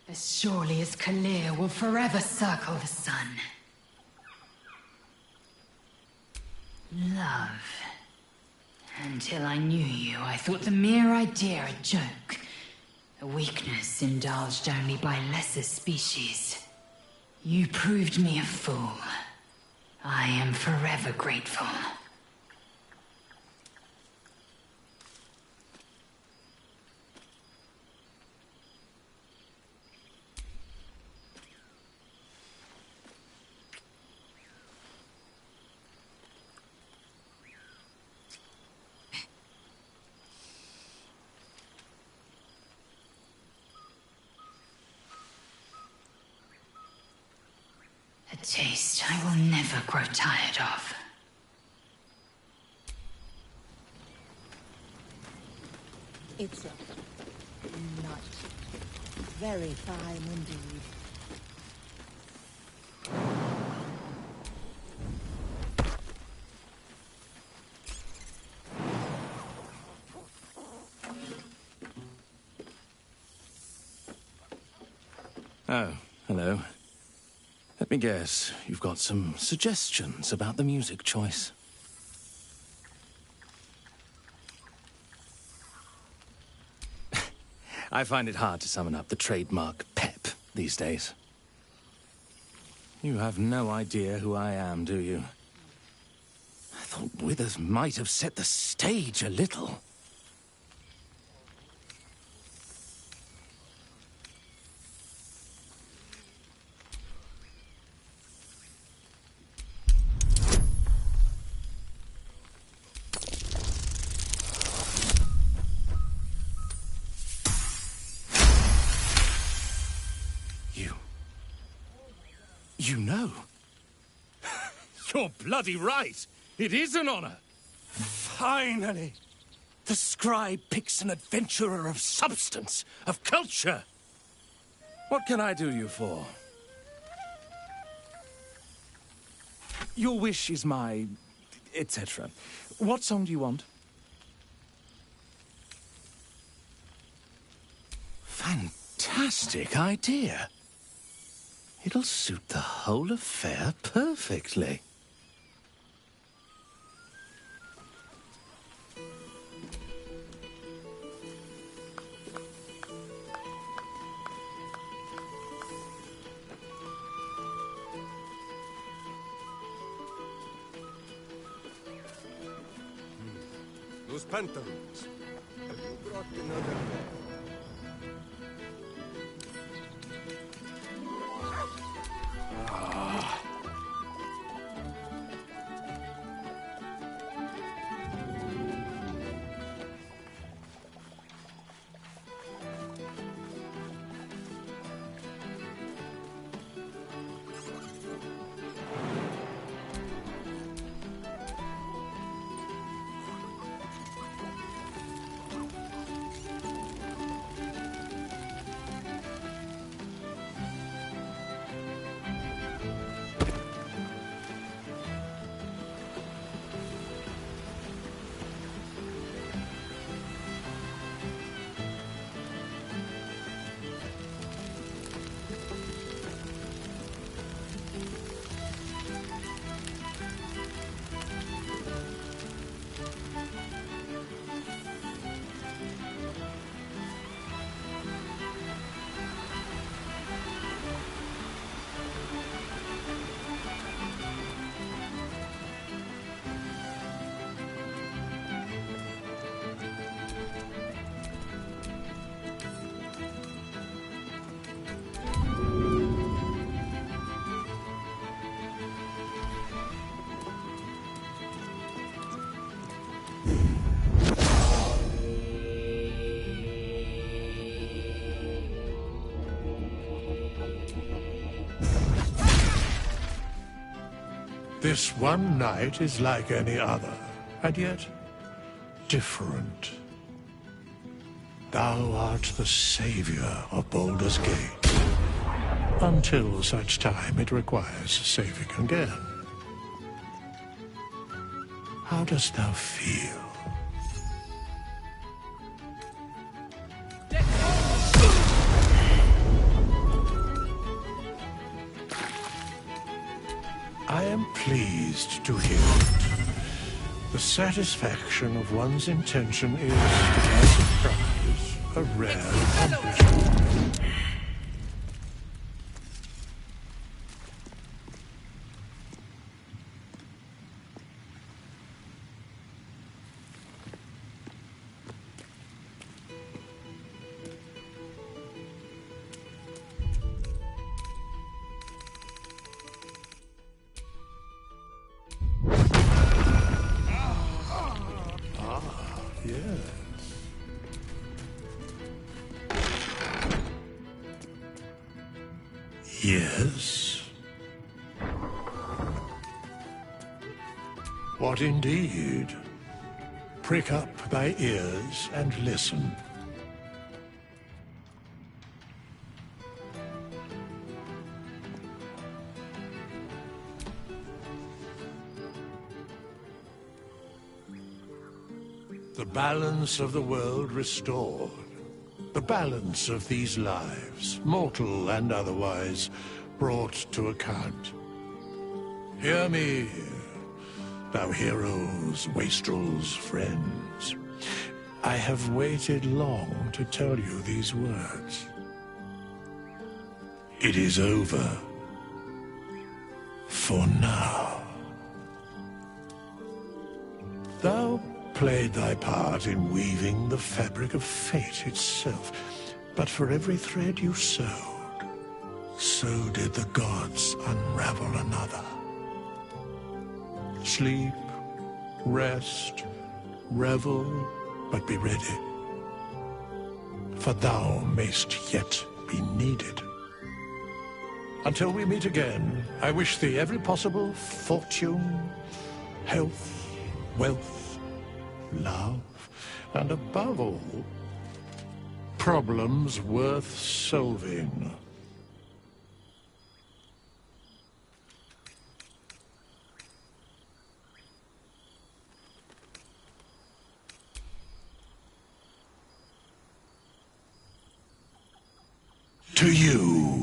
As surely as Kalir will forever circle the sun. Love. Until I knew you, I thought the mere idea a joke. A weakness indulged only by lesser species. You proved me a fool. I am forever grateful. A taste I will never grow tired of. It's a night. Very fine indeed. Oh, hello. Let me guess, you've got some suggestions about the music choice. I find it hard to summon up the trademark pep these days. You have no idea who I am, do you? I thought Withers might have set the stage a little. You know? You're bloody right. It is an honor. Finally! The scribe picks an adventurer of substance, of culture. What can I do you for? Your wish is my... etc. What song do you want? Fantastic idea. It'll suit the whole affair perfectly. Those pantaloons. Have you brought another? This one night is like any other, and yet different. Thou art the savior of Baldur's Gate, until such time it requires saving again. How dost thou feel? I am pleased to hear it. The satisfaction of one's intention is, to my surprise, a rare accomplishment. Yes. What indeed? Prick up thy ears and listen. The balance of the world restored. The balance of these lives, mortal and otherwise, brought to account. Hear me, thou heroes, wastrels, friends. I have waited long to tell you these words. It is over. For now. Thou played thy part in weaving the fabric of fate itself, but for every thread you sewed, so did the gods unravel another. Sleep, rest, revel, but be ready, for thou mayst yet be needed. Until we meet again, I wish thee every possible fortune, health, wealth, love, and above all, problems worth solving. To you.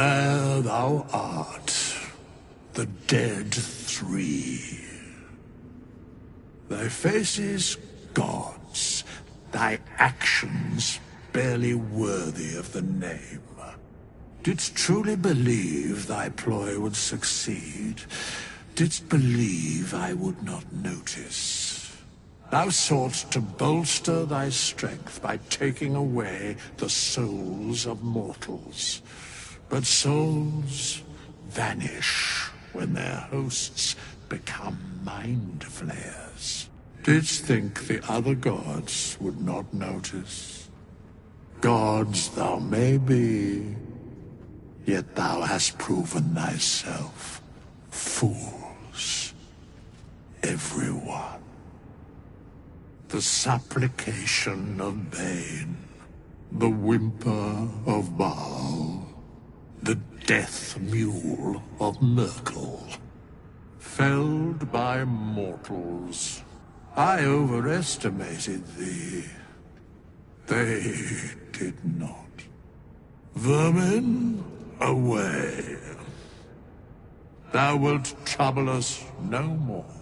There thou art, the dead three. Thy faces gods, thy actions barely worthy of the name. Didst truly believe thy ploy would succeed? Didst believe I would not notice? Thou soughtst to bolster thy strength by taking away the souls of mortals. But souls vanish when their hosts become mind flayers. Didst think the other gods would not notice? Gods thou may be, yet thou hast proven thyself fools, everyone. The supplication of Bane, the whimper of Baal, the death mule of Merkel. Felled by mortals, I overestimated thee. They did not. Vermin, away. Thou wilt trouble us no more.